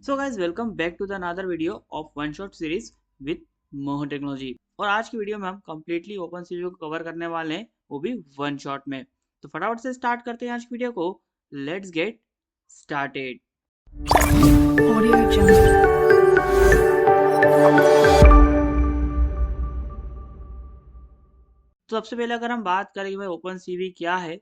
So guys welcome back to the another video of one shot series with Mohan technology. और आज की video में हम कंप्लीटली ओपन सीवी को कवर करने वाले हैं, वो भी वन शॉट में। तो फटाफट से स्टार्ट करते हैं आज की वीडियो को। Let's get started. Audio Jungle. तो सबसे पहले अगर हम बात करें कि भाई ओपन सीवी क्या है,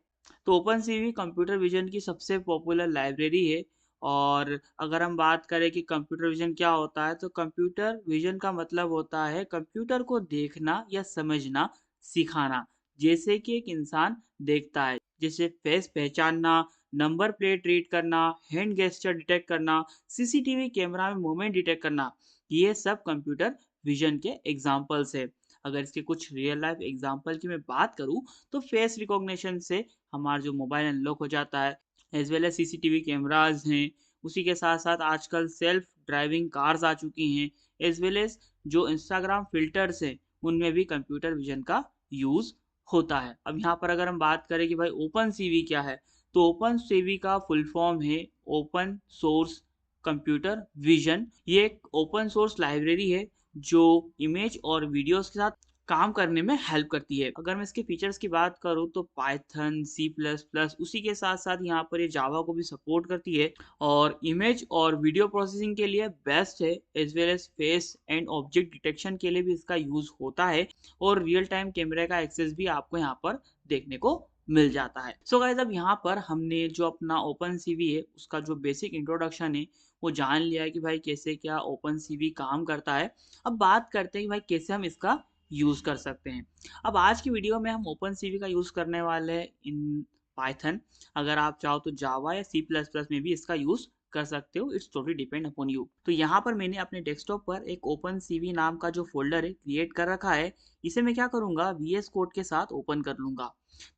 तो ओपन सीवी कंप्यूटर विजन की सबसे पॉपुलर लाइब्रेरी है। और अगर हम बात करें कि कंप्यूटर विजन क्या होता है, तो कंप्यूटर विजन का मतलब होता है कंप्यूटर को देखना या समझना, सिखाना। जैसे कि एक इंसान देखता है, जैसे फेस पहचानना, नंबर प्लेट रीड करना, हैंड गेस्चर डिटेक्ट करना, सीसीटीवी कैमरा में मूवमेंट डिटेक्ट करना, ये सब कंप्यूटर विजन के एग्जाम्पल्स है। अगर इसके कुछ रियल लाइफ एग्जांपल की मैं बात करूं, तो फेस रिकॉग्निशन से हमारा जो मोबाइल अनलॉक हो जाता है, as well as CCTV cameras हैं। उसी के साथ साथ आजकल सेल्फ ड्राइविंग कार्स आ चुकी हैं, एज वेल एज जो इंस्टाग्राम फिल्टर्स हैं, उनमें भी कंप्यूटर विजन का यूज होता है। अब यहाँ पर अगर हम बात करें कि भाई ओपन सीवी क्या है, तो ओपन सीवी का फुल फॉर्म है ओपन सोर्स कंप्यूटर विजन। ये एक ओपन सोर्स लाइब्रेरी है जो इमेज और वीडियोस के साथ काम करने में हेल्प करती है। अगर मैं इसके फीचर्स की बात करूँ, तो पाइथन, सी प्लस प्लस, उसी के साथ साथ यहाँ पर ये जावा को भी सपोर्ट करती है। और इमेज और वीडियो प्रोसेसिंग के लिए बेस्ट है, as well as face and object detection के लिए भी इसका यूज होता है। और रियल टाइम कैमरे का एक्सेस भी आपको यहाँ पर देखने को मिल जाता है। सो गाइस, अब यहाँ पर हमने जो अपना ओपन सीवी है, उसका जो बेसिक इंट्रोडक्शन है वो जान लिया है कि भाई कैसे क्या ओपन सीवी काम करता है। अब बात करते हैं कि भाई कैसे हम इसका यूज कर सकते हैं। अब आज की वीडियो में हम ओपन सीवी का यूज करने वाले हैं इन पाइथन। अगर आप चाहो तो जावा या सी प्लस प्लस में भी इसका यूज कर सकते हो, it's totally depend upon you. तो यहाँ पर मैंने अपने डेस्कटॉप पर एक ओपन सीवी नाम का जो फोल्डर है क्रिएट कर रखा है। इसे मैं क्या करूंगा, वीएस कोड के साथ ओपन कर लूंगा।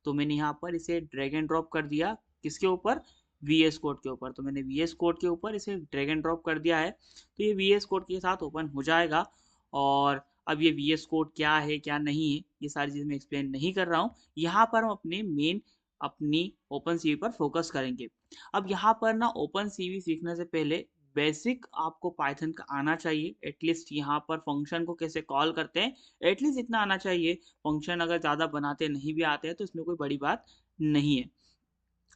तो मैंने यहाँ पर इसे ड्रैग एंड ड्रॉप कर दिया, किसके ऊपर, वीएस कोड के ऊपर। तो मैंने वीएस कोड के ऊपर इसे ड्रैग एंड ड्रॉप कर दिया है, तो ये वीएस कोड के साथ ओपन हो जाएगा। और अब ये वीएस कोड क्या है क्या नहीं है, ये सारी चीज़ मैं एक्सप्लेन नहीं कर रहा हूँ। यहाँ पर हम अपने मेन अपनी ओपन सीवी पर फोकस करेंगे। अब यहाँ पर ना ओपन सीवी सीखने से पहले बेसिक आपको पाइथन का आना चाहिए। एटलीस्ट यहाँ पर फंक्शन को कैसे कॉल करते हैं, एटलीस्ट इतना आना चाहिए। फंक्शन अगर ज़्यादा बनाते नहीं भी आते हैं तो इसमें कोई बड़ी बात नहीं है,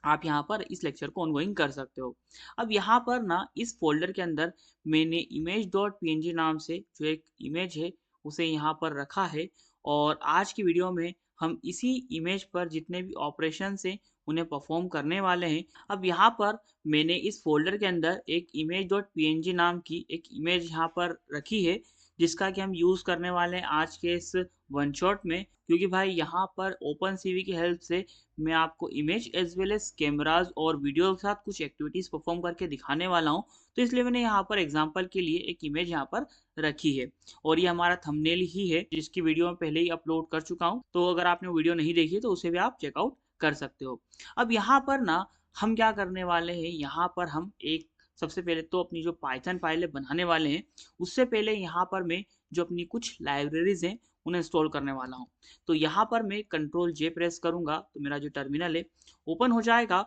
आप यहाँ पर इस लेक्चर को ऑनगोइंग कर सकते हो। अब यहाँ पर ना इस फोल्डर के अंदर मैंने image.png नाम से जो एक इमेज है उसे यहाँ पर रखा है। और आज की वीडियो में हम इसी इमेज पर जितने भी ऑपरेशन हैं उन्हें परफॉर्म करने वाले हैं। अब यहाँ पर मैंने इस फोल्डर के अंदर एक image.png नाम की एक इमेज यहाँ पर रखी है, जिसका कि हम यूज़ करने वाले हैं आज के इस वन शॉट में। क्योंकि भाई यहाँ पर ओपन सीवी की हेल्प से मैं आपको image as well as cameras और वीडियो के साथ कुछ एक्टिविटीज परफॉर्म करके दिखाने वाला हूँ। तो इसलिए मैंने यहाँ पर एग्जांपल के लिए एक इमेज यहाँ पर रखी है। और ये हमारा थंबनेल ही है, जिसकी वीडियो मैं पहले ही अपलोड कर चुका हूँ। तो अगर आपने वीडियो नहीं देखी तो उसे भी आप चेकआउट कर सकते हो। अब यहाँ पर ना हम क्या करने वाले हैं, यहाँ पर हम एक सबसे पहले तो अपनी जो पाइथन फाइलें बनाने वाले हैं, उससे पहले यहाँ पर मैं जो अपनी कुछ लाइब्रेरीज हैं उन्हें इंस्टॉल करने वाला हूँ। तो यहाँ पर मैं कंट्रोल जे प्रेस करूंगा तो मेरा जो टर्मिनल है ओपन हो जाएगा।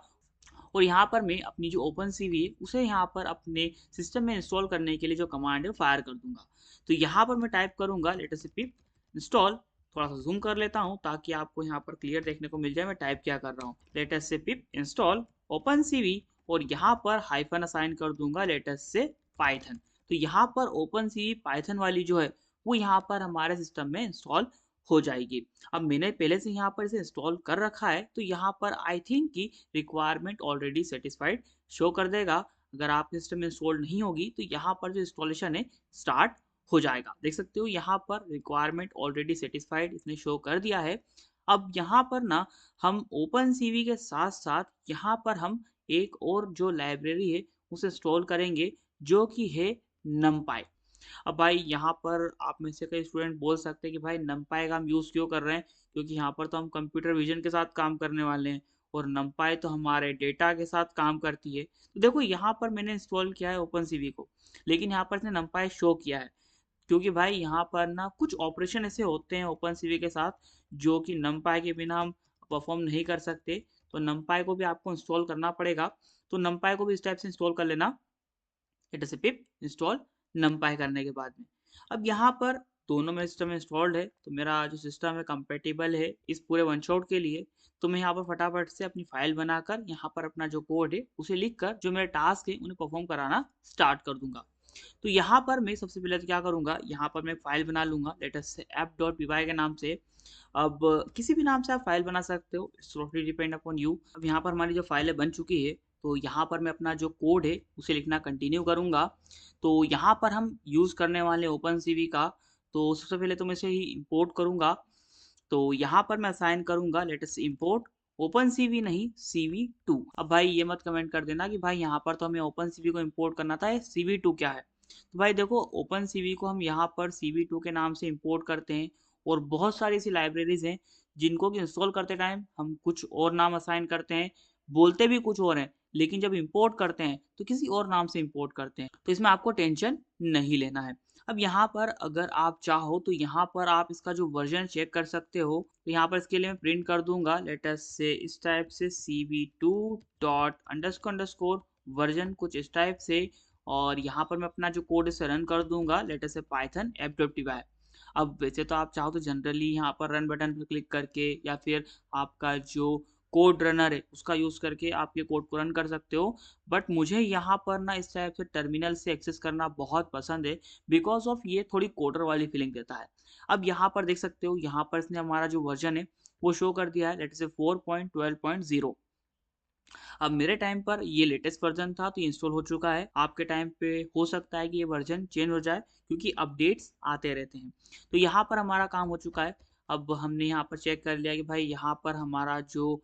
और यहाँ पर मैं अपनी जो ओपन सीवी है उसे यहाँ पर अपने सिस्टम में इंस्टॉल करने के लिए जो कमांड है फायर कर दूंगा। तो यहाँ पर मैं टाइप करूंगा लेटेस्ट पिप इंस्टॉल। थोड़ा सा जूम कर लेता हूँ ताकि आपको यहाँ पर क्लियर देखने को मिल जाए मैं टाइप क्या कर रहा हूँ। लेटेस्ट से पिप इंस्टॉल ओपन सीवी, और यहाँ पर हाइफन असाइन कर दूंगा लेटेस्ट से पाइथन। तो यहाँ पर ओपन सीवी पाइथन वाली जो है वो यहाँ पर हमारे सिस्टम में इंस्टॉल हो जाएगी। अब मैंने पहले से यहाँ पर इसे इंस्टॉल कर रखा है, तो यहाँ पर आई थिंक कि रिक्वायरमेंट ऑलरेडी सेटिस्फाइड शो कर देगा। अगर आपके सिस्टम में इंस्टॉल नहीं होगी तो यहाँ पर जो इंस्टॉलेशन है स्टार्ट हो जाएगा। देख सकते हो यहाँ पर रिक्वायरमेंट ऑलरेडी सेटिस्फाइड इसने शो कर दिया है। अब यहाँ पर ना हम ओपन सीवी के साथ साथ यहाँ पर हम एक और जो लाइब्रेरी है उसे इंस्टॉल करेंगे, जो कि है numpy। अब भाई यहाँ पर आप में से कई स्टूडेंट बोल सकते हैं कि भाई नमपाई का हम यूज़ क्यों कर रहे हैं, क्योंकि यहाँ पर तो हम कंप्यूटर विजन के साथ काम करने वाले हैं और नमपाई तो हमारे डेटा के साथ काम करती है। तो देखो यहाँ पर मैंने इंस्टॉल किया है ओपन सीवी को, लेकिन यहाँ पर इसने नमपाई शो किया है, क्योंकि भाई यहाँ पर ना कुछ ऑपरेशन ऐसे होते हैं ओपन सीवी के साथ जो कि नमपाई के बिना हम परफॉर्म नहीं कर सकते। तो नमपाई को भी आपको इंस्टॉल करना पड़ेगा। तो नमपाई को भी इस टाइप से इंस्टॉल कर लेना। लेट अस से पिप इंस्टॉल numpy करने के बाद में। अब यहाँ पर दोनों मेरे सिस्टम में इंस्टॉल्ड है, तो मेरा जो सिस्टम है कंपैटिबल है इस पूरे वन शॉट के लिए। तो मैं यहाँ पर फटाफट से अपनी फाइल बनाकर यहाँ पर अपना जो कोड है उसे लिखकर जो मेरे टास्क है उन्हें परफॉर्म कराना स्टार्ट कर दूंगा। तो यहाँ पर मैं सबसे पहले तो क्या करूँगा, यहाँ पर मैं एक फ़ाइल बना लूँगा लेट अस से app.py के नाम से। अब किसी भी नाम से आप फ़ाइल बना सकते हो, it's totally depend upon you. अब यहाँ पर हमारी जो फ़ाइल है बन चुकी है, तो यहाँ पर मैं अपना जो कोड है उसे लिखना कंटिन्यू करूँगा। तो यहाँ पर हम यूज़ करने वाले ओपनसीवी का, तो सबसे पहले तो मैं इसे ही इम्पोर्ट करूँगा। तो यहाँ पर मैं असाइन करूँगा लेट अस इम्पोर्ट ओपनसीवी नहीं CV2। अब भाई ये मत कमेंट कर देना कि भाई यहाँ पर तो हमें ओपनसीवी को इम्पोर्ट करना था, ये CV2 क्या है? तो भाई देखो ओपनसीवी को हम यहाँ पर CV2 के नाम से इम्पोर्ट करते हैं, और बहुत सारी ऐसी लाइब्रेरीज़ हैं जिनको कि इंस्टॉल करते टाइम हम कुछ और नाम असाइन करते हैं, बोलते भी कुछ और हैं, लेकिन जब इम्पोर्ट करते हैं तो किसी और नाम से इम्पोर्ट करते हैं। तो इसमें आपको टेंशन नहीं लेना है। अब यहाँ पर अगर आप चाहो तो यहाँ पर आप इसका जो वर्जन चेक कर सकते हो। तो यहाँ पर इसके लिए मैं प्रिंट कर दूंगा लेट अस से इस टाइप से CV2 dot underscore underscore version कुछ इस टाइप से, और यहाँ पर मैं अपना जो कोड इसे रन कर दूंगा लेट अस से पाइथन app.py। अब वैसे तो आप चाहो तो जनरली यहाँ पर रन बटन पर क्लिक करके या फिर आपका जो कोड रनर है उसका यूज़ करके आप ये कोड को रन कर सकते हो, बट मुझे यहाँ पर ना इस टाइप से टर्मिनल से एक्सेस करना बहुत पसंद है, बिकॉज ऑफ ये थोड़ी कोडर वाली फीलिंग देता है। अब यहाँ पर देख सकते हो, यहाँ पर इसने हमारा जो वर्जन है वो शो कर दिया है लेट से 4.12.0। अब मेरे टाइम पर ये लेटेस्ट वर्जन था तो इंस्टॉल हो चुका है, आपके टाइम पे हो सकता है कि ये वर्जन चेंज हो जाए क्योंकि अपडेट्स आते रहते हैं। तो यहाँ पर हमारा काम हो चुका है। अब हमने यहाँ पर चेक कर लिया कि भाई यहाँ पर हमारा जो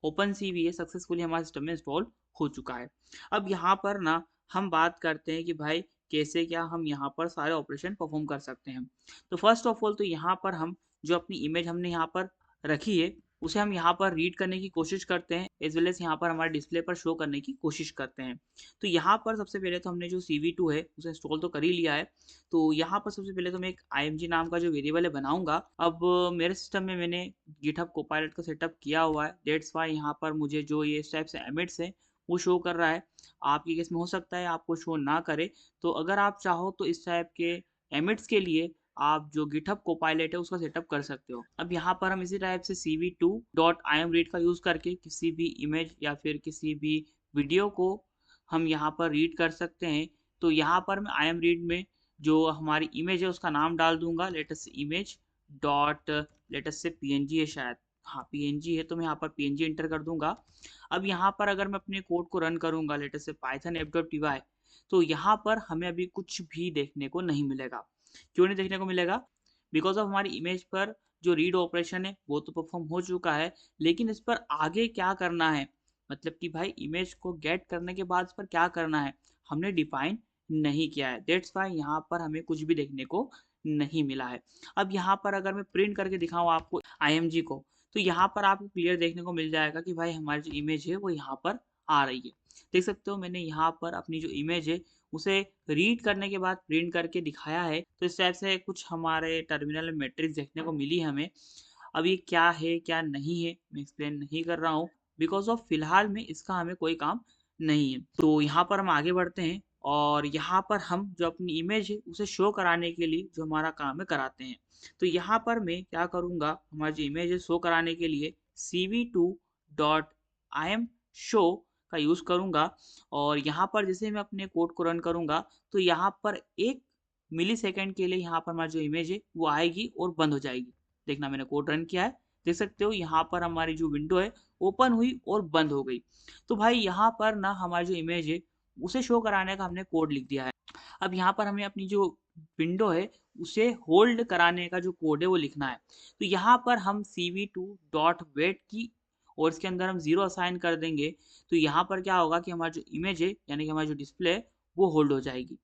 ओपनसीवी है सक्सेसफुली हमारे सिस्टम में इंस्टॉल हो चुका है। अब यहाँ पर ना हम बात करते हैं कि भाई कैसे क्या हम यहाँ पर सारे ऑपरेशन परफॉर्म कर सकते हैं। तो फर्स्ट ऑफ ऑल तो यहाँ पर हम जो अपनी इमेज हमने यहाँ पर रखी है उसे हम यहाँ पर रीड करने की कोशिश करते हैं, एज वेल एज यहाँ पर हमारे डिस्प्ले पर शो करने की कोशिश करते हैं। तो यहाँ पर सबसे पहले तो हमने जो CV2 है उसे इंस्टॉल तो कर ही लिया है। तो यहाँ पर सबसे पहले तो मैं एक img नाम का जो वेरिएबल है बनाऊंगा। अब मेरे सिस्टम में मैंने गिटहब कोपायलट का सेटअप किया हुआ है, दैट्स वाई यहाँ पर मुझे जो ये इस टाइप से एमिट्स है वो शो कर रहा है। आपके केस में हो सकता है आपको शो ना करे, तो अगर आप चाहो तो इस टाइप के एमिट्स के लिए आप जो गिटहब कोपायलट है उसका सेटअप कर सकते हो। अब यहाँ पर हम इसी टाइप से CV2.imread का यूज़ करके किसी भी इमेज या फिर किसी भी वीडियो को हम यहाँ पर रीड कर सकते हैं। तो यहाँ पर मैं imread में जो हमारी इमेज है उसका नाम डाल दूंगा let us image dot late us से PNG है शायद, हाँ PNG है, तो मैं यहाँ पर PNG एंटर कर दूंगा। अब यहाँ पर अगर मैं अपने कोड को रन करूंगा लेट अस से पाइथन app.py, तो यहाँ पर हमें अभी कुछ भी देखने को नहीं मिलेगा। क्यों नहीं देखने को मिलेगा? बिकॉज ऑफ हमारी इमेज पर जो रीड ऑपरेशन है वो तो परफॉर्म हो चुका है, लेकिन इस पर आगे क्या करना है, मतलब कि भाई इमेज को गेट करने के बाद इस पर क्या करना है हमने डिफाइन नहीं किया है, दैट्स वाई यहाँ पर हमें कुछ भी देखने को नहीं मिला है। अब यहाँ पर अगर मैं प्रिंट करके दिखाऊँ आपको IMG को, तो यहाँ पर आपको क्लियर देखने को मिल जाएगा कि भाई हमारी जो इमेज है वो यहाँ पर आ रही है। देख सकते हो मैंने यहाँ पर अपनी जो इमेज है उसे रीड करने के बाद प्रिंट करके दिखाया है। तो इस टाइप से कुछ हमारे टर्मिनल में मैट्रिक्स देखने को मिली हमें। अब ये क्या है क्या नहीं है मैं एक्सप्लेन नहीं कर रहा हूँ, बिकॉज ऑफ फिलहाल में इसका हमें कोई काम नहीं है। तो यहाँ पर हम आगे बढ़ते हैं और यहाँ पर हम जो अपनी इमेज है उसे शो कराने के लिए जो हमारा काम है कराते हैं। तो यहाँ पर मैं क्या करूँगा, हमारी जो इमेज है शो कराने के लिए CV2.imShow का यूज़ करूँगा, और यहाँ पर जैसे मैं अपने कोड को रन करूँगा तो यहाँ पर 1 मिलीसेकंड के लिए यहाँ पर हमारी जो इमेज है वो आएगी और बंद हो जाएगी। देखना मैंने कोड रन किया है, देख सकते हो यहाँ पर हमारी जो विंडो है ओपन हुई और बंद हो गई। तो भाई यहाँ पर ना हमारी जो इमेज है उसे शो कराने का हमने कोड लिख दिया है। अब यहाँ पर हमें अपनी जो विंडो है उसे होल्ड कराने का जो कोड है वो लिखना है। तो यहाँ पर हम CV2.wait की और इसके अंदर हम 0 असाइन कर देंगे। तो यहाँ पर क्या होगा कि हमारी जो इमेज है यानी कि हमारी जो डिस्प्ले है वो होल्ड हो जाएगी।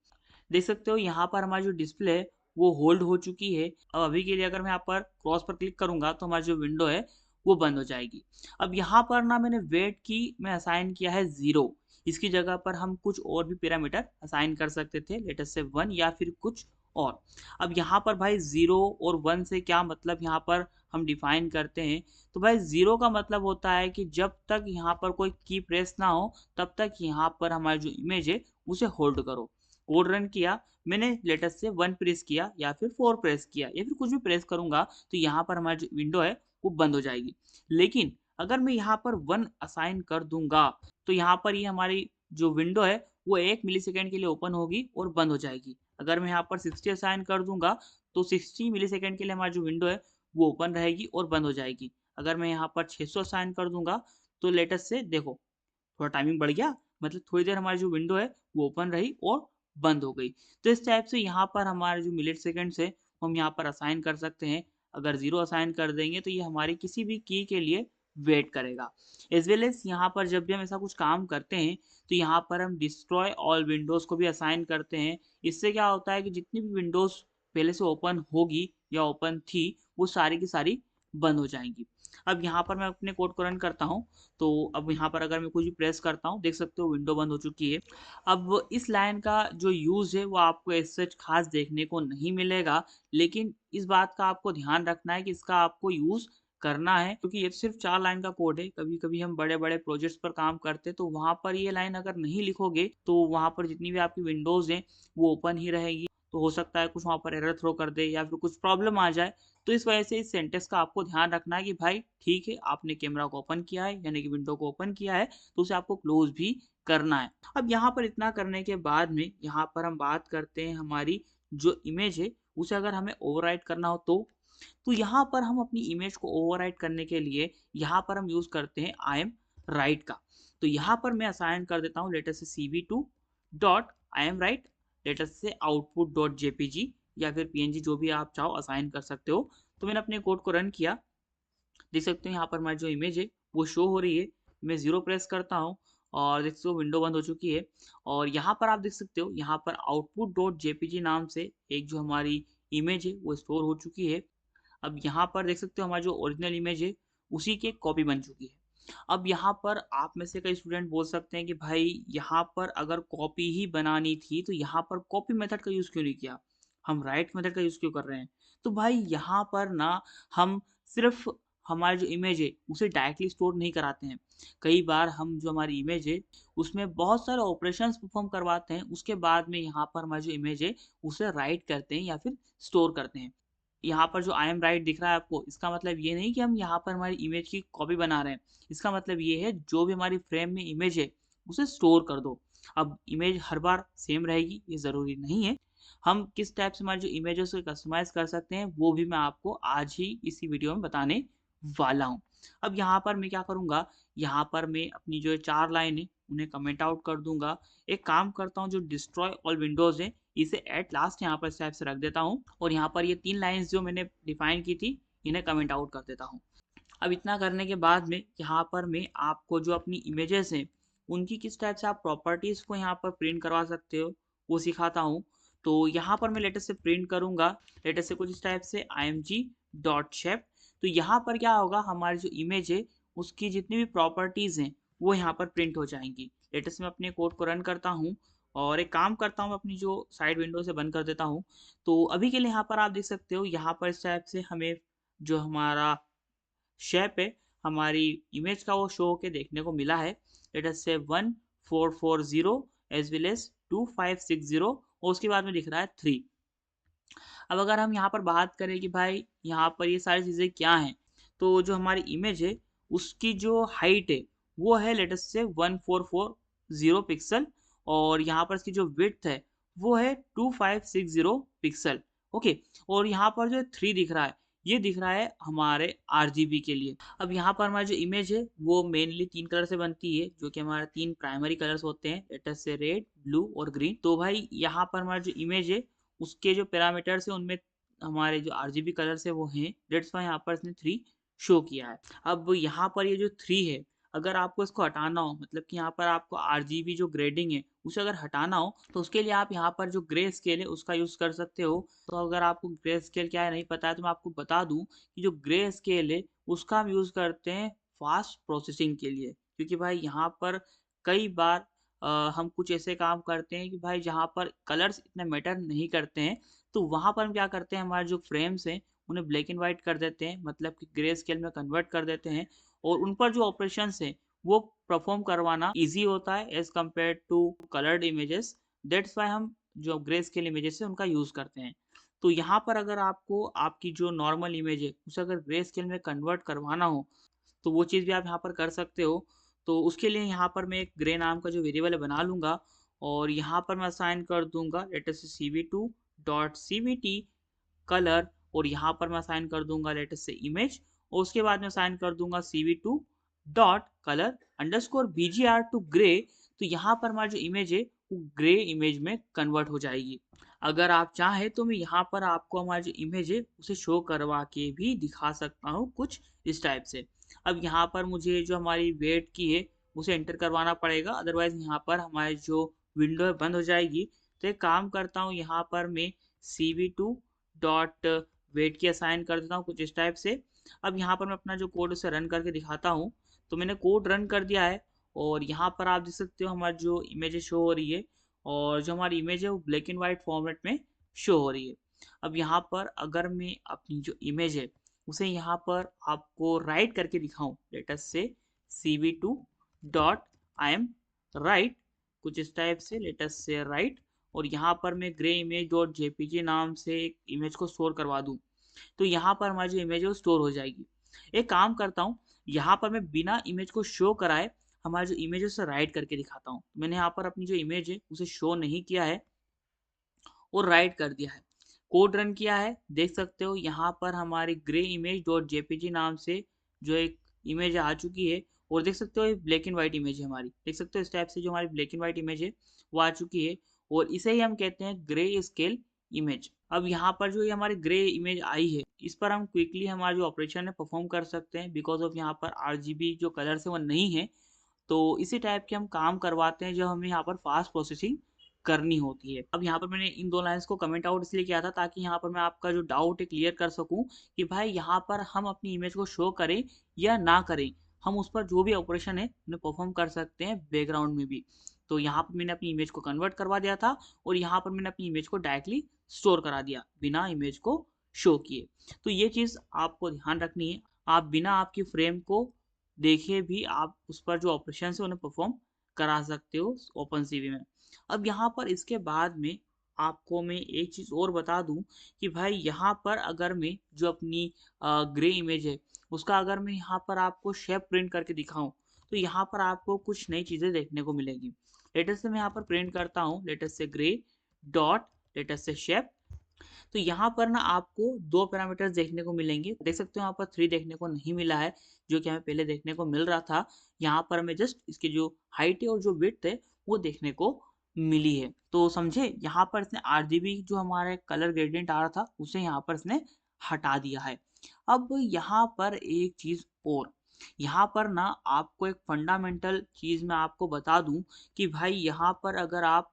देख सकते हो यहाँ पर हमारी जो डिस्प्ले है वो होल्ड हो चुकी है। अब अभी के लिए अगर मैं यहाँ पर क्रॉस पर क्लिक करूंगा तो हमारी जो विंडो है वो बंद हो जाएगी। अब यहाँ पर ना मैंने वेट की मैं असाइन किया है 0, इसकी जगह पर हम कुछ और भी पैरामीटर असाइन कर सकते थे लेट अस से 1 या फिर कुछ और अब यहाँ पर भाई 0 और 1 से क्या मतलब यहाँ पर हम डिफाइन करते हैं। तो भाई 0 का मतलब होता है कि जब तक यहाँ पर कोई की प्रेस ना हो तब तक यहाँ पर हमारी जो इमेज है उसे होल्ड करो। कोड रन किया, मैंने लेटेस्ट से 1 प्रेस किया या फिर 4 प्रेस किया या फिर कुछ भी प्रेस करूँगा तो यहाँ पर हमारी जो विंडो है वो बंद हो जाएगी। लेकिन अगर मैं यहाँ पर 1 असाइन कर दूँगा तो यहाँ पर ये हमारी जो विंडो है वो 1 मिलीसेकंड के लिए ओपन होगी और बंद हो जाएगी। अगर मैं यहाँ पर 60 असाइन कर दूँगा तो 60 मिलीसेकंड के लिए हमारी जो विंडो है वो ओपन रहेगी और बंद हो जाएगी। अगर मैं यहाँ पर 600 असाइन कर दूँगा तो लेटेस्ट से देखो थोड़ा टाइमिंग बढ़ गया, मतलब थोड़ी देर हमारी जो विंडो है वो ओपन रही और बंद हो गई। तो इस टाइप से यहाँ पर हमारे जो मिली सेकंड्स है वो हम यहाँ पर असाइन कर सकते हैं। अगर 0 असाइन कर देंगे तो ये हमारी किसी भी की के लिए वेट करेगा। एज़ वेल एज़ यहाँ पर जब भी हम ऐसा कुछ काम करते हैं तो यहाँ पर हम डिस्ट्रॉय ऑल विंडोज़ को भी असाइन करते हैं। इससे क्या होता है कि जितनी भी विंडोज़ पहले से ओपन होगी या ओपन थी वो सारी की सारी बंद हो जाएँगी। अब यहाँ पर मैं अपने कोड को रन करता हूँ, तो अब यहाँ पर अगर मैं कुछ भी प्रेस करता हूँ, देख सकते हो विंडो बंद हो चुकी है। अब इस लाइन का जो यूज़ है वो आपको एज़ सच ख़ास देखने को नहीं मिलेगा, लेकिन इस बात का आपको ध्यान रखना है कि इसका आपको यूज़ करना है, क्योंकि ये सिर्फ़ 4 लाइन का कोड है। कभी-कभी हम बड़े-बड़े प्रोजेक्ट्स पर काम करते हैं, तो वहाँ पर ये लाइन अगर नहीं लिखोगे, तो वहाँ पर जितनी भी आपकी विंडोज़ हैं, वो ओपन ही रहेगी। तो हो सकता है कुछ वहाँ पर एरर थ्रो कर दे या फिर कुछ प्रॉब्लम आ जाए। तो इस वजह से इस सेंटेंस का आपको ध्यान रखना है कि भाई ठीक है, आपने कैमरा को ओपन किया है यानी कि विंडो को ओपन किया है तो उसे आपको क्लोज भी करना है। अब यहाँ पर इतना करने के बाद में यहाँ पर हम बात करते हैं हमारी जो इमेज है उसे अगर हमें ओवरराइट करना हो तो यहाँ पर हम अपनी इमेज को ओवरराइट करने के लिए यहाँ पर हम यूज करते हैं आई एम राइट का। तो यहाँ पर मैं असाइन कर देता हूँ लेटर से cv2 dot I M write, later से आउटपुट डॉट जेपीजी या फिर पीएनजी जो भी आप चाहो असाइन कर सकते हो। तो मैंने अपने कोड को रन किया, देख सकते हो यहाँ पर हमारी जो इमेज है वो शो हो रही है। मैं 0 प्रेस करता हूँ और देख सकते हो विंडो बंद हो चुकी है। और यहाँ पर आप देख सकते हो यहाँ पर आउटपुट डॉट जेपीजी नाम से एक जो हमारी इमेज है वो स्टोर हो चुकी है। अब यहाँ पर देख सकते हो हमारी जो ओरिजिनल इमेज है उसी की एक कॉपी बन चुकी है। अब यहाँ पर आप में से कई स्टूडेंट बोल सकते हैं कि भाई यहाँ पर अगर कॉपी ही बनानी थी तो यहाँ पर कॉपी मेथड का यूज़ क्यों नहीं किया, हम राइट मेथड का यूज़ क्यों कर रहे हैं। तो भाई यहाँ पर ना हम सिर्फ हमारी जो इमेज है उसे डायरेक्टली स्टोर नहीं कराते हैं। कई बार हम जो हमारी इमेज है उसमें बहुत सारे ऑपरेशंस परफॉर्म करवाते हैं, उसके बाद में यहाँ पर हमारी जो इमेज है उसे राइट करते हैं या फिर स्टोर करते हैं। यहाँ पर जो आई एम राइट दिख रहा है आपको, इसका मतलब ये नहीं कि हम यहाँ पर हमारी इमेज की कॉपी बना रहे हैं। इसका मतलब ये है जो भी हमारी फ्रेम में इमेज है उसे स्टोर कर दो। अब इमेज हर बार सेम रहेगी ये ज़रूरी नहीं है। हम किस टाइप से हमारी जो इमेज है उसे कस्टमाइज़ कर सकते हैं वो भी मैं आपको आज ही इसी वीडियो में बताने वाला हूँ। अब यहाँ पर मैं क्या करूँगा, यहाँ पर मैं अपनी जो 4 लाइन है उन्हें कमेंट आउट कर दूँगा। एक काम करता हूँ जो डिस्ट्रॉय ऑल विंडोज़ है इसे एट लास्ट यहाँ पर इस टाइप से रख देता हूँ और यहाँ पर ये 3 लाइन्स जो मैंने डिफाइन की थी इन्हें कमेंट आउट कर देता हूँ। अब इतना करने के बाद में यहाँ पर मैं आपको जो अपनी इमेजेस हैं उनकी किस टाइप से आप प्रॉपर्टीज़ को यहाँ पर प्रिंट करवा सकते हो वो सिखाता हूँ। तो यहाँ पर मैं लेटेस्ट से प्रिंट करूँगा, लेटेस्ट से कुछ इस टाइप से img.shape। तो यहाँ पर क्या होगा, हमारी जो इमेज है उसकी जितनी भी प्रॉपर्टीज़ हैं वो यहाँ पर प्रिंट हो जाएंगी। लेटेस्ट मैं अपने कोड को रन करता हूँ और एक काम करता हूँ अपनी जो साइड विंडो से बंद कर देता हूँ। तो अभी के लिए यहाँ पर आप देख सकते हो यहाँ पर इस टाइप से हमें जो हमारा शेप है हमारी इमेज का वो शो होके देखने को मिला है। लेट अस से 1440 एज वेल एज 2560 और उसके बाद में दिख रहा है 3। अब अगर हम यहाँ पर बात करें कि भाई यहाँ पर ये सारी चीज़ें क्या हैं, तो जो हमारी इमेज है उसकी जो हाइट है वो है लेट अस से 1440 पिक्सल और यहाँ पर इसकी जो विड्थ है वो है 2560 पिक्सल। ओके, और यहाँ पर जो 3 दिख रहा है ये दिख रहा है हमारे आरजीबी के लिए। अब यहाँ पर हमारी जो इमेज है वो मेनली 3 कलर से बनती है जो कि हमारे 3 प्राइमरी कलर्स होते हैं, लेट अस से रेड, ब्लू और ग्रीन। तो भाई यहाँ पर हमारी जो इमेज है उसके जो पैरामीटर्स हैं उनमें हमारे जो आरजीबी कलर्स है वो हैं, दैट्स व्हाई यहाँ पर इसने 3 शो किया है। अब यहाँ पर ये जो 3 है अगर आपको इसको हटाना हो, मतलब कि यहाँ पर आपको आरजीबी जो ग्रेडिंग है उसे अगर हटाना हो तो उसके लिए आप यहाँ पर जो ग्रे स्केल है उसका यूज़ कर सकते हो। तो अगर आपको ग्रे स्केल क्या है नहीं पता है तो मैं आपको बता दूँ कि जो ग्रे स्केल है उसका हम यूज़ करते हैं फास्ट प्रोसेसिंग के लिए, क्योंकि भाई यहाँ पर कई बार हम कुछ ऐसे काम करते हैं कि भाई जहाँ पर कलर्स इतने मैटर नहीं करते हैं, तो वहाँ पर हम क्या करते हैं, हमारे जो फ्रेम्स हैं उन्हें ब्लैक एंड व्हाइट कर देते हैं, मतलब कि ग्रे स्केल में कन्वर्ट कर देते हैं और उन पर जो ऑपरेशंस हैं वो परफॉर्म करवाना ईज़ी होता है as compare two coloured images. That's why हम जो ग्रे स्केल इमेजेस है उनका यूज़ करते हैं। तो यहाँ पर अगर आपको आपकी जो नॉर्मल इमेज है उसे अगर ग्रे स्केल में कन्वर्ट करवाना हो तो वो चीज़ भी आप यहाँ पर कर सकते हो। तो उसके लिए यहाँ पर मैं एक ग्रे नाम का जो वेरिएबल है बना लूँगा और यहाँ पर मैं असाइन कर दूँगा late us say cv2 dot cvt colour और यहाँ पर मैं असाइन कर दूँगा लेट अस से इमेज और उसके बाद मैं असाइन कर दूँगा cv2 dot colour underscore bgr to grey. तो यहाँ पर हमारी जो इमेज है वो ग्रे इमेज में कन्वर्ट हो जाएगी। अगर आप चाहें तो मैं यहाँ पर आपको हमारी जो इमेज है उसे शो करवा के भी दिखा सकता हूँ कुछ इस टाइप से। अब यहाँ पर मुझे जो हमारी वेट की है उसे एंटर करवाना पड़ेगा, अदरवाइज यहाँ पर हमारी जो विंडो है बंद हो जाएगी। तो एक काम करता हूँ, यहाँ पर मैं cv2 डॉट वेट की असाइन कर देता हूँ कुछ इस टाइप से। अब यहाँ पर मैं अपना जो कोड उसे रन करके दिखाता हूँ। तो मैंने कोड रन कर दिया है और यहाँ पर आप देख सकते हो हमारी जो इमेज शो हो रही है और जो हमारी इमेज है वो ब्लैक एंड वाइट फॉर्मेट में शो हो रही है। अब यहाँ पर अगर मैं अपनी जो इमेज है उसे यहाँ पर आपको राइट करके दिखाऊं, late us say cv2 dot I M right कुछ इस टाइप से, लेट अस से राइट और यहाँ पर मैं ग्रे इमेज डॉट जेपीजी नाम से एक इमेज को स्टोर करवा दूं। तो यहाँ पर हमारी जो इमेज है वो स्टोर हो जाएगी। एक काम करता हूँ, यहाँ पर मैं बिना इमेज को शो कराए हमारी जो इमेज है उसे राइट करके दिखाता हूँ। मैंने यहाँ पर अपनी जो इमेज है उसे शो नहीं किया है और राइट कर दिया है। कोड रन किया है, देख सकते हो यहाँ पर हमारी ग्रे इमेज डॉट जेपीजी नाम से जो एक इमेज आ चुकी है और देख सकते हो ये ब्लैक एंड व्हाइट इमेज है हमारी। देख सकते हो इस टाइप से जो हमारी ब्लैक एंड व्हाइट इमेज है वो आ चुकी है और इसे ही हम कहते हैं ग्रे स्केल इमेज। अब यहाँ पर जो ये हमारी ग्रे इमेज आई है इस पर हम क्विकली हमारा जो ऑपरेशन है परफॉर्म कर सकते हैं बिकॉज ऑफ यहाँ पर आरजीबी जो कलर है वो नहीं है। तो इसी टाइप के हम काम करवाते हैं जो हमें यहाँ पर फास्ट प्रोसेसिंग करनी होती है। अब यहाँ पर मैंने इन 2 लाइन्स को कमेंट आउट इसलिए किया था ताकि यहाँ पर मैं आपका जो डाउट है क्लियर कर सकूँ कि भाई यहाँ पर हम अपनी इमेज को शो करें या ना करें, हम उस पर जो भी ऑपरेशन है उन्हें परफॉर्म कर सकते हैं बैकग्राउंड में भी। तो यहाँ पर मैंने अपनी इमेज को कन्वर्ट करवा दिया था और यहाँ पर मैंने अपनी इमेज को डायरेक्टली स्टोर करा दिया बिना इमेज को शो किए। तो ये चीज़ आपको ध्यान रखनी है, आप बिना आपकी फ्रेम को देखे भी आप उस पर जो ऑपरेशन है उन्हें परफॉर्म करा सकते हो ओपन सीवी में। अब यहाँ पर इसके बाद में आपको मैं एक चीज़ और बता दूं कि भाई यहाँ पर अगर मैं जो अपनी ग्रे इमेज है उसका अगर मैं यहाँ पर आपको शेप प्रिंट करके दिखाऊं तो यहाँ पर आपको कुछ नई चीज़ें देखने को मिलेगी। लेटेस्ट से मैं यहाँ पर प्रिंट करता हूँ, लेटेस्ट से ग्रे डॉट लेटेस्ट से शेप। तो यहाँ पर ना आपको 2 पैरामीटर्स देखने को मिलेंगे। देख सकते हो यहाँ पर 3 देखने को नहीं मिला है जो कि हमें पहले देखने को मिल रहा था। यहाँ पर हमें जस्ट इसकी जो हाइट है और जो विड्थ है वो देखने को मिली है। तो समझे, यहाँ पर इसने आरजीबी जो हमारा कलर ग्रेडियंट आ रहा था उसे यहाँ पर इसने हटा दिया है। अब यहाँ पर एक चीज़ और, यहाँ पर ना आपको एक फंडामेंटल चीज़ मैं आपको बता दूं कि भाई यहाँ पर अगर आप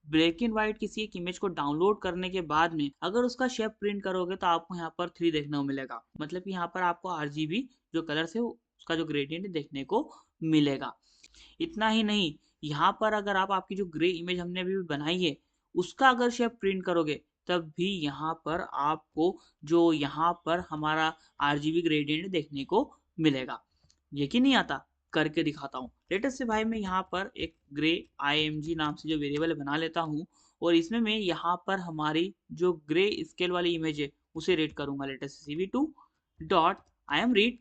ब्लैक एंड व्हाइट किसी एक इमेज को डाउनलोड करने के बाद में अगर उसका शेप प्रिंट करोगे तो आपको यहाँ पर 3 देखने को मिलेगा, मतलब कि यहाँ पर आपको आरजीबी जो कलर है उसका जो ग्रेडियंट देखने को मिलेगा। इतना ही नहीं, यहाँ पर अगर आप आपकी जो ग्रे इमेज हमने अभी बनाई है उसका अगर शेप प्रिंट करोगे तब भी यहाँ पर आपको जो यहाँ पर हमारा आरजीबी ग्रेडियंट देखने को मिलेगा। यकीन नहीं आता, करके दिखाता हूँ। लेटेस्ट से भाई मैं यहाँ पर एक ग्रे img नाम से जो वेरिएबल बना लेता हूँ और इसमें मैं यहाँ पर हमारी जो ग्रे स्केल वाली इमेज है उसे रीड करूंगा, latest cv2 dot I M read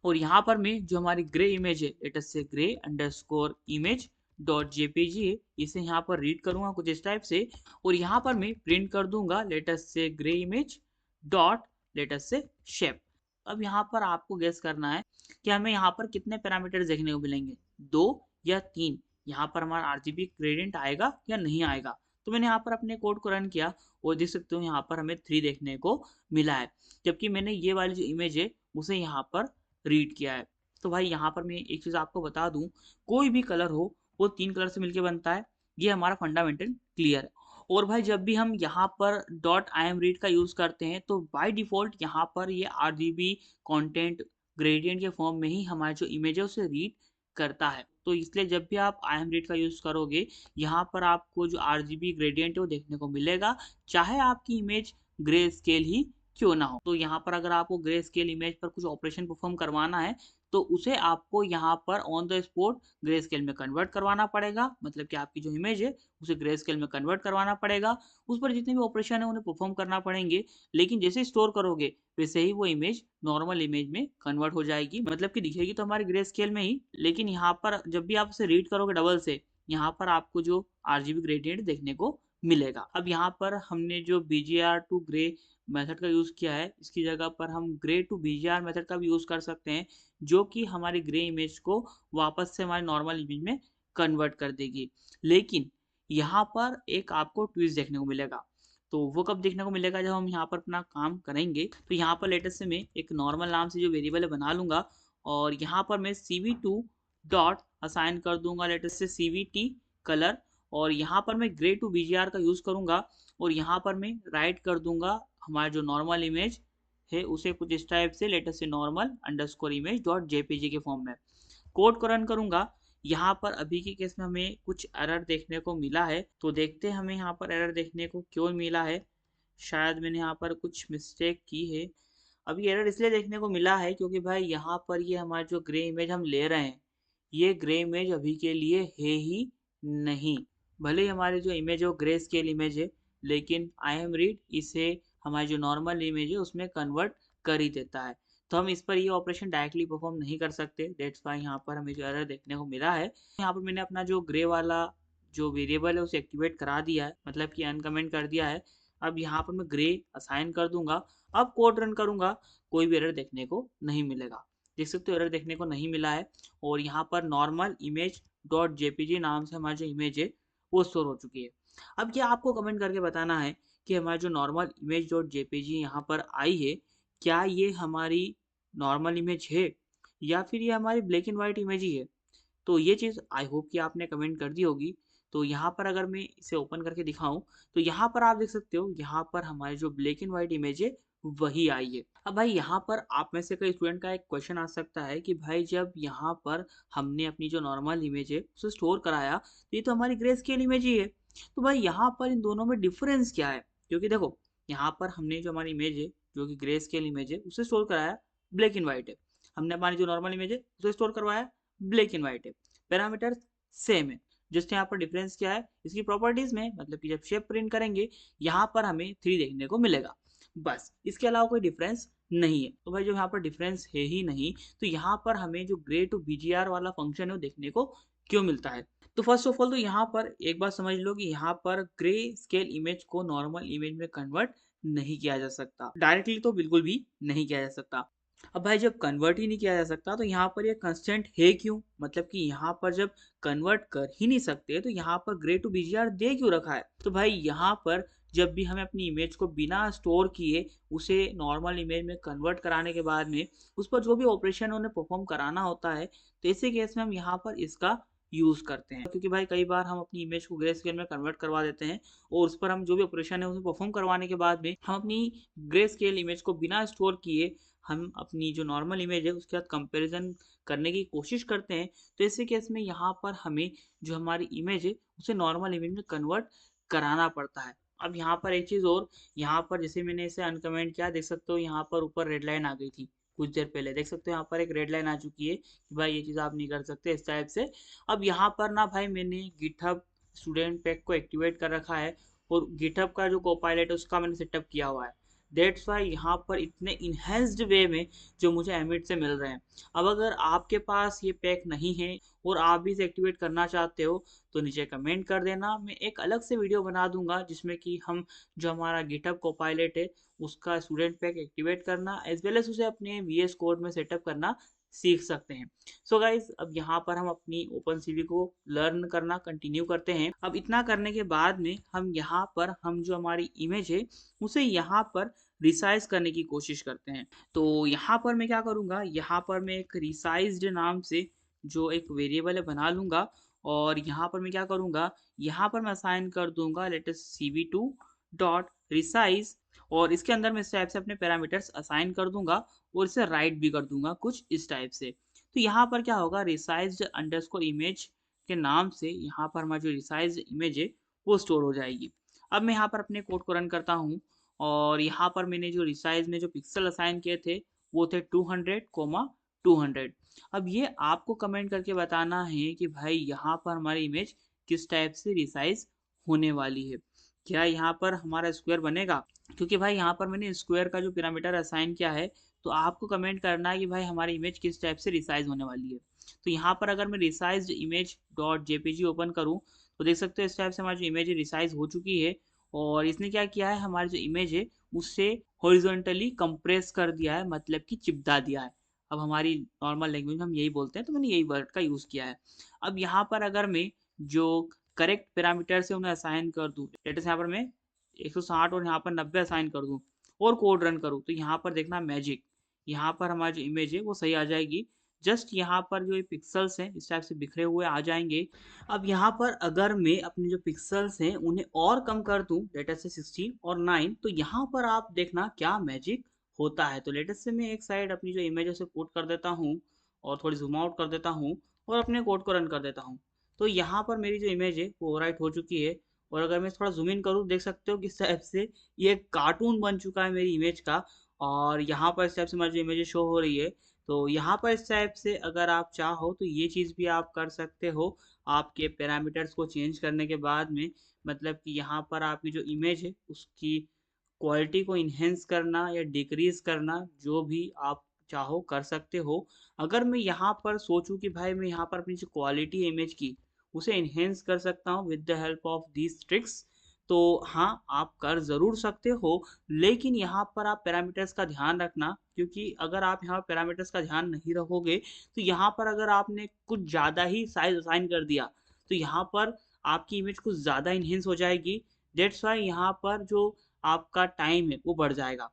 और यहाँ पर मैं जो हमारी ग्रे इमेज है लेटेस्ट से grey underscore image dot JPG है इसे यहाँ पर रीड करूंगा कुछ इस टाइप से और यहाँ पर मैं प्रिंट कर दूंगा लेटेस्ट से ग्रे इमेज डॉट लेटेस्ट से शेप। अब यहाँ पर आपको गेस करना है कि हमें यहाँ पर कितने पैरामीटर्स देखने को मिलेंगे, 2 या 3। यहाँ पर हमारा आरजीबी ग्रेडियंट आएगा या नहीं आएगा। तो मैंने यहाँ पर अपने कोड को रन किया और देख सकते हो यहाँ पर हमें 3 देखने को मिला है, जबकि मैंने ये वाली जो इमेज है उसे यहाँ पर रीड किया है। तो भाई यहाँ पर मैं एक चीज़ आपको बता दूँ, कोई भी कलर हो वो 3 कलर से मिलकर बनता है, ये हमारा फंडामेंटल क्लियर है। और भाई जब भी हम यहाँ पर डॉट आई एम रीड का यूज़ करते हैं तो बाय डिफ़ॉल्ट यहाँ पर ये आरजीबी कंटेंट ग्रेडियंट के फॉर्म में ही हमारी जो इमेज है उसे रीड करता है। तो इसलिए जब भी आप IMRead का यूज़ करोगे, यहाँ पर आपको जो RGB ग्रेडियंट है वो देखने को मिलेगा, चाहे आपकी इमेज ग्रे स्केल ही क्यों ना हो। तो यहाँ पर अगर आपको ग्रे स्केल इमेज पर कुछ ऑपरेशन परफॉर्म करवाना है, तो उसे आपको यहाँ पर on the spot grey scale में कन्वर्ट करवाना पड़ेगा। मतलब कि आपकी जो इमेज है, उसे ग्रे स्केल में कन्वर्ट करवाना पड़ेगा। उस पर जितने भी ऑपरेशन है उन्हें परफॉर्म करना पड़ेंगे, लेकिन जैसे स्टोर करोगे वैसे ही वो इमेज नॉर्मल इमेज में कन्वर्ट हो जाएगी। मतलब कि दिखेगी तो हमारी ग्रे स्केल में ही, लेकिन यहाँ पर जब भी आप उसे रीड करोगे डबल से, यहाँ पर आपको जो RGB ग्रेडियंट देखने को मिलेगा। अब यहाँ पर हमने जो BGR टू ग्रे मेथड का यूज़ किया है, इसकी जगह पर हम ग्रे टू BGR मेथड का भी यूज़ कर सकते हैं, जो कि हमारी ग्रे इमेज को वापस से हमारी नॉर्मल इमेज में कन्वर्ट कर देगी। लेकिन यहाँ पर एक आपको ट्विस्ट देखने को मिलेगा। तो वो कब देखने को मिलेगा, जब हम यहाँ पर अपना काम करेंगे। तो यहाँ पर लेटेस्ट से मैं एक नॉर्मल नाम से जो वेरिएबल है बना लूँगा, और यहाँ पर मैं CV2 डॉट असाइन कर दूंगा लेटेस्ट से CVT कलर, और यहाँ पर मैं ग्रे टू BGR का यूज़ करूँगा, और यहाँ पर मैं राइट कर दूंगा हमारा जो नॉर्मल इमेज है उसे कुछ इस टाइप से, लेटेस्ट से normal underscore image dot JPG के फॉर्म में कोड को रन करूंगा। यहाँ पर अभी के केस में हमें कुछ एरर देखने को मिला है, तो देखते हैं हमें यहाँ पर एरर देखने को क्यों मिला है। शायद मैंने यहाँ पर कुछ मिस्टेक की है। अभी एरर इसलिए देखने को मिला है क्योंकि भाई यहाँ पर ये हमारा जो ग्रे इमेज हम ले रहे हैं, ये ग्रे इमेज अभी के लिए है ही नहीं। भले ही हमारी जो इमेज है वो ग्रे स्केल इमेज है, लेकिन IMRead इसे हमारी जो नॉर्मल इमेज है उसमें कन्वर्ट कर ही देता है। तो हम इस पर ये ऑपरेशन डायरेक्टली परफॉर्म नहीं कर सकते, दैट्स वाई यहाँ पर हमें जो एरर देखने को मिला है। यहाँ पर मैंने अपना जो ग्रे वाला जो वेरिएबल है उसे एक्टिवेट करा दिया है, मतलब कि अनकमेंट कर दिया है। अब यहाँ पर मैं ग्रे असाइन कर दूंगा। अब कोड रन करूंगा, कोई भी एरर देखने को नहीं मिलेगा। देख सकते हो एरर देखने को नहीं मिला है, और यहाँ पर नॉर्मल इमेज डॉट JPG नाम से हमारी जो इमेज है वो स्टोर हो चुकी है। अब ये आपको कमेंट करके बताना है कि हमारी जो नॉर्मल इमेज डॉट JPG यहाँ पर आई है, क्या ये हमारी नॉर्मल इमेज है या फिर ये हमारी ब्लैक एंड वाइट इमेज ही है। तो ये चीज़ आई होप कि आपने कमेंट कर दी होगी। तो यहाँ पर अगर मैं इसे ओपन करके दिखाऊं, तो यहाँ पर आप देख सकते हो, यहाँ पर हमारी जो ब्लैक एंड वाइट इमेज है वही आई है। अब भाई यहाँ पर आप में से कई स्टूडेंट का एक क्वेश्चन आ सकता है कि भाई जब यहाँ पर हमने अपनी जो नॉर्मल इमेज है उसे स्टोर कराया, तो ये तो हमारी ग्रे स्केल इमेज ही है। तो भाई यहाँ पर इन दोनों में डिफरेंस क्या है? क्योंकि देखो, यहाँ पर हमने जो हमारी इमेज है जो कि ग्रे स्केल इमेज है उसे स्टोर कराया ब्लैक एंड वाइट है। हमने हमारी जो नॉर्मल इमेज है उसे स्टोर करवाया ब्लैक एंड वाइट है। पैरामीटर सेम है। जस्ट यहाँ पर डिफरेंस क्या है, इसकी प्रॉपर्टीज में, मतलब कि जब शेप प्रिंट करेंगे यहाँ पर हमें 3 देखने को मिलेगा, बस इसके अलावा कोई डिफरेंस नहीं है। तो भाई जो यहाँ पर डिफरेंस है ही नहीं, तो यहाँ पर हमें जो ग्रे टू BGR वाला फंक्शन है वो देखने को क्यों मिलता है? तो फर्स्ट ऑफ ऑल तो यहाँ पर एक बात समझ लो कि यहाँ पर ग्रे स्केल इमेज को नॉर्मल इमेज में कन्वर्ट नहीं किया जा सकता, डायरेक्टली तो बिल्कुल भी नहीं किया जा सकता। अब भाई जब कन्वर्ट ही नहीं किया जा सकता, तो यहाँ पर ये कंस्टेंट है क्यों? मतलब कि यहाँ पर जब कन्वर्ट कर ही नहीं सकते, तो यहाँ पर ग्रे टू BGR दे क्यों रखा है? तो भाई यहाँ पर जब भी हमें अपनी इमेज को बिना स्टोर किए उसे नॉर्मल इमेज में कन्वर्ट कराने के बाद में उस पर जो भी ऑपरेशन उन्हें परफॉर्म कराना होता है, तो ऐसे केस में हम यहाँ पर इसका यूज़ करते हैं। क्योंकि भाई कई बार हम अपनी इमेज को ग्रे स्केल में कन्वर्ट करवा देते हैं, और उस पर हम जो भी ऑपरेशन है उसे परफॉर्म करवाने के बाद में हम अपनी ग्रे स्केल इमेज को बिना स्टोर किए हम अपनी जो नॉर्मल इमेज है उसके साथ कंपैरिजन करने की कोशिश करते हैं। तो ऐसे केस में यहाँ पर हमें जो हमारी इमेज है उसे नॉर्मल इमेज में कन्वर्ट कराना पड़ता है। अब यहाँ पर एक चीज़ और, यहाँ पर जैसे मैंने इसे अनकमेंट किया, देख सकते हो यहाँ पर ऊपर रेड लाइन आ गई थी कुछ देर पहले, देख सकते हो यहाँ पर एक रेड लाइन आ चुकी है कि भाई ये चीज़ आप नहीं कर सकते इस टाइप से। अब यहाँ पर ना भाई मैंने गिटहब स्टूडेंट पैक को एक्टिवेट कर रखा है, और गिटहब का जो कोपायलट है उसका मैंने सेटअप किया हुआ है। दैट्स वाई यहाँ पर इतने इन्हेंस्ड वे में जो मुझे एमिट से मिल रहे हैं। अब अगर आपके पास ये पैक नहीं है और आप भी इसे एक्टिवेट करना चाहते हो, तो नीचे कमेंट कर देना, मैं एक अलग से वीडियो बना दूंगा जिसमें कि हम जो हमारा गिटहब कोपायलट है उसका स्टूडेंट पैक एक्टिवेट करना एज वेल एज उसे अपने VS कोड में सेटअप करना सीख सकते हैं। सो गाइज अब यहाँ पर हम अपनी OpenCV को लर्न करना कंटिन्यू करते हैं। अब इतना करने के बाद में हम यहाँ पर हम जो हमारी इमेज है उसे यहाँ पर रिसाइज करने की कोशिश करते हैं। तो यहाँ पर मैं क्या करूँगा, यहाँ पर मैं एक रिसाइज्ड नाम से जो एक वेरिएबल है बना लूँगा, और यहाँ पर मैं क्या करूँगा, यहाँ पर मैं असाइन कर दूंगा लेटेस्ट CV2 डॉट रिसाइज, और इसके अंदर मैं इस टाइप से अपने पैरामीटर्स असाइन कर दूंगा और इसे राइट भी कर दूंगा कुछ इस टाइप से। तो यहाँ पर क्या होगा, रिसाइज्ड अंडरस्कोर इमेज के नाम से यहाँ पर हमारी जो रिसाइज्ड इमेज है वो स्टोर हो जाएगी। अब मैं यहाँ पर अपने कोड को रन करता हूँ और यहाँ पर मैंने जो रिसाइज में जो पिक्सल असाइन किए थे वो थे 200, 200। अब ये आपको कमेंट करके बताना है कि भाई यहाँ पर हमारी इमेज किस टाइप से रिसाइज होने वाली है। क्या यहाँ पर हमारा स्क्वायर बनेगा? क्योंकि भाई यहाँ पर मैंने स्क्वायर का जो पैरामीटर असाइन किया है, तो आपको कमेंट करना है कि भाई हमारी इमेज किस टाइप से रिसाइज होने वाली है। तो यहाँ पर अगर मैं रिसाइज्ड इमेज डॉट जेपीजी ओपन करूँ तो देख सकते हो इस टाइप से हमारी जो इमेज है रिसाइज हो चुकी है। और इसने क्या किया है, हमारी जो इमेज है उससे हॉरिजॉन्टली कंप्रेस कर दिया है, मतलब कि चिपका दिया है। अब हमारी नॉर्मल लैंग्वेज में हम यही बोलते हैं, तो मैंने यही वर्ड का यूज़ किया है। अब यहाँ पर अगर मैं जो करेक्ट पैरामीटर से उन्हें असाइन कर दूँ, लेट्स यहाँ पर मैं 160 और यहाँ पर 90 असाइन कर दूँ और कोड रन करूँ, तो यहाँ पर देखना मैजिक, यहाँ पर हमारी जो इमेज है वो सही आ जाएगी। जस्ट यहाँ पर जो ये पिक्सेल्स हैं इस टाइप से बिखरे हुए आ जाएंगे। अब यहाँ पर अगर मैं अपने जो पिक्सेल्स हैं उन्हें और कम कर दूं, लेटेस्ट से 16 और 9, तो यहाँ पर आप देखना क्या मैजिक होता है। तो लेटेस्ट से मैं एक साइड अपनी जो इमेज है उसे पुट कर देता हूँ और थोड़ी जूम आउट कर देता हूँ और अपने कोड को रन कर देता हूँ। तो यहाँ पर मेरी जो इमेज है वो राइट हो चुकी है। और अगर मैं थोड़ा जूम इन करूँ, देख सकते हो किस टाइप से ये कार्टून बन चुका है मेरी इमेज का। और यहाँ पर इस टाइप से हमारी जो इमेज शो हो रही है। तो यहाँ पर इस टाइप से अगर आप चाहो तो ये चीज़ भी आप कर सकते हो आपके पैरामीटर्स को चेंज करने के बाद में। मतलब कि यहाँ पर आपकी जो इमेज है उसकी क्वालिटी को इन्हेंस करना या डिक्रीज करना, जो भी आप चाहो कर सकते हो। अगर मैं यहाँ पर सोचूं कि भाई मैं यहाँ पर अपनी जो क्वालिटी है इमेज की उसे इन्हेंस कर सकता हूँ with the help of these tricks, तो हाँ आप कर ज़रूर सकते हो। लेकिन यहाँ पर आप पैरामीटर्स का ध्यान रखना, क्योंकि अगर आप यहाँ पैरामीटर्स का ध्यान नहीं रखोगे तो यहाँ पर अगर आपने कुछ ज़्यादा ही साइज असाइन कर दिया तो यहाँ पर आपकी इमेज कुछ ज़्यादा इन्हेंस हो जाएगी। डेट्स वाई यहाँ पर जो आपका टाइम है वो बढ़ जाएगा।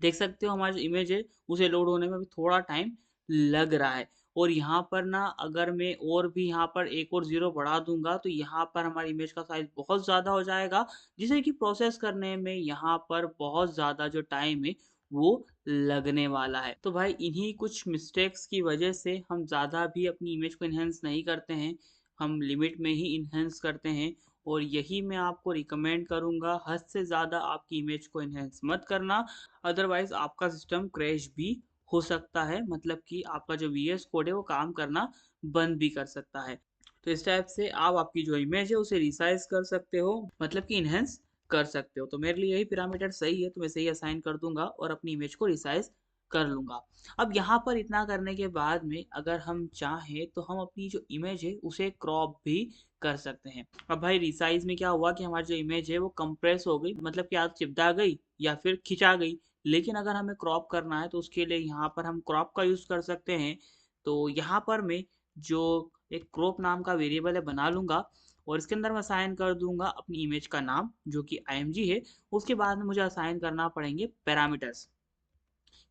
देख सकते हो हमारी जो इमेज है उसे लोड होने में भी थोड़ा टाइम लग रहा है। और यहाँ पर ना अगर मैं और भी यहाँ पर एक और ज़ीरो बढ़ा दूंगा तो यहाँ पर हमारी इमेज का साइज बहुत ज़्यादा हो जाएगा, जिसे कि प्रोसेस करने में यहाँ पर बहुत ज़्यादा जो टाइम है वो लगने वाला है। तो भाई इन्हीं कुछ मिस्टेक्स की वजह से हम ज़्यादा भी अपनी इमेज को इन्हेंस नहीं करते हैं, हम लिमिट में ही इन्हेंस करते हैं। और यही मैं आपको रिकमेंड करूँगा, हद से ज़्यादा आपकी इमेज को इन्हेंस मत करना, अदरवाइज आपका सिस्टम क्रैश भी हो सकता है, मतलब कि आपका जो वीएस कोड है वो काम करना बंद भी कर सकता है। तो इस टाइप से आप आपकी जो इमेज है उसे रिसाइज कर सकते हो, मतलब कि इनहेंस कर सकते हो। तो मेरे लिए यही पैरामीटर सही है, तो मैं सही असाइन कर दूंगा और अपनी इमेज को रिसाइज कर लूंगा। अब यहाँ पर इतना करने के बाद में अगर हम चाहें तो हम अपनी जो इमेज है उसे क्रॉप भी कर सकते हैं। अब भाई रिसाइज में क्या हुआ कि हमारी जो इमेज है वो कंप्रेस हो गई, मतलब कि आज चिपटा गई या फिर खिंचा गई। लेकिन अगर हमें क्रॉप करना है तो उसके लिए यहाँ पर हम क्रॉप का यूज़ कर सकते हैं। तो यहाँ पर मैं जो एक क्रॉप नाम का वेरिएबल है बना लूँगा और इसके अंदर मैं असाइन कर दूंगा अपनी इमेज का नाम जो कि img है। उसके बाद में मुझे असाइन करना पड़ेंगे पैरामीटर्स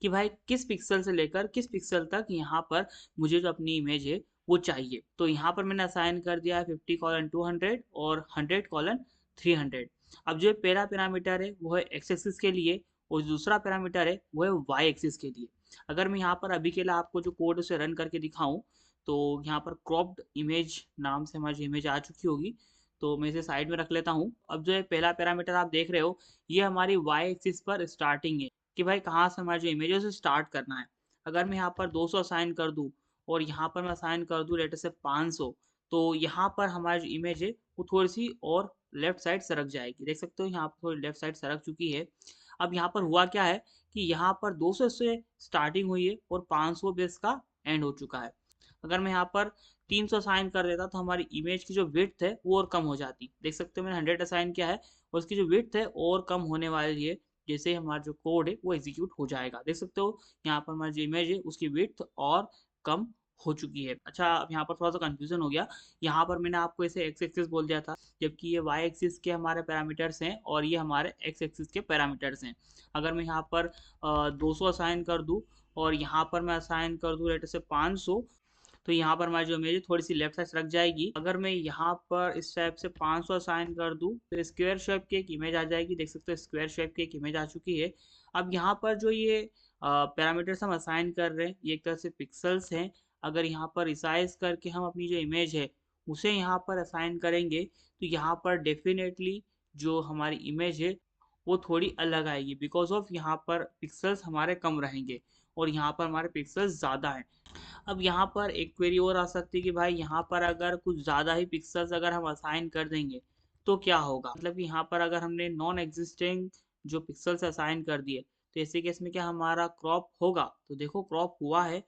कि भाई किस पिक्सल से लेकर किस पिक्सल तक यहाँ पर मुझे जो अपनी इमेज है वो चाहिए। तो यहाँ पर मैंने असाइन कर दिया है 50:200 और 100:300। अब जो पहला पैरामीटर है वो है एक्स एक्सिस के लिए और दूसरा पैरामीटर है वो है वाई एक्सिस के लिए। अगर मैं यहाँ पर अभी के लिए आपको जो कोड उसे रन करके दिखाऊं, तो यहाँ पर क्रॉप्ड इमेज नाम से हमारी इमेज आ चुकी होगी। तो मैं इसे साइड में रख लेता हूँ। अब जो है पहला पैरामीटर आप देख रहे हो ये हमारी वाई एक्सिस पर स्टार्टिंग है कि भाई कहाँ से हमारी जो इमेज है उसे स्टार्ट करना है। अगर मैं यहाँ पर 200 असाइन कर दूँ और यहाँ पर मैं असाइन कर दूँ लेटर से 500, तो यहाँ पर हमारी जो इमेज है वो थोड़ी सी और लेफ्ट साइड सरक जाएगी। देख सकते हो यहाँ पर थोड़ी लेफ्ट साइड सरक चुकी है। अब यहाँ पर हुआ क्या है कि यहाँ पर 200 से स्टार्टिंग हुई है और 500 पे इसका एंड हो चुका है। अगर मैं यहाँ पर 300 असाइन कर देता तो हमारी इमेज की जो विड्थ है वो और कम हो जाती। देख सकते हो मैंने 100 असाइन किया है और उसकी जो विड्थ है और कम होने वाली है। जैसे हमारा जो कोड है वो एग्जीक्यूट हो जाएगा। देख सकते हो यहाँ पर हमारी जो इमेज है उसकी विड्थ और कम हो चुकी है। अच्छा अब यहाँ पर थोड़ा सा कंफ्यूजन हो गया, यहाँ पर मैंने आपको इसे एक्स एक्सिस बोल दिया था जबकि ये वाई एक्सिस के हमारे पैरामीटर्स हैं और ये हमारे एक्स एक्सिस के पैरामीटर्स हैं। अगर मैं यहाँ पर 200 असाइन कर दूँ और यहाँ पर मैं असाइन कर दूँ लेटर से 500, तो यहाँ पर हमारी जो इमेज है थोड़ी सी लेफ्ट साइड रख जाएगी। अगर मैं यहाँ पर इस टाइप से 500 असाइन कर दूँ तो स्क्वायर शेप की एक इमेज आ जाएगी। देख सकते हो स्क्वायर शेप की एक इमेज आ चुकी है। अब यहाँ पर जो ये पैरामीटर्स हम असाइन कर रहे हैं, ये एक तरह से पिक्सेल्स हैं। अगर यहाँ पर रिसाइज़ करके हम अपनी जो इमेज है, उसे यहाँ पर असाइन करेंगे, तो यहाँ पर डेफ़िनेटली जो हमारी इमेज है, वो थोड़ी अलग आएगी बिकॉज़ ऑफ़ यहाँ पर पिक्सेल्स हमारे कम रहेंगे और यहाँ पर हमारे पिक्सेल्स ज़्यादा हैं। अब यहाँ पर एक क्वेरी और आ सकती है कि भाई यहाँ पर अगर कुछ ज़्यादा ही पिक्सेल्स अगर हम असाइन कर देंगे तो क्या होगा? मतलब कि यहाँ पर अगर हमने नॉन एक्जिस्टिंग जो पिक्सेल्स असाइन कर दिए तो ऐसे केस में क्या हमारा क्रॉप होगा? तो देखो क्रॉप हुआ है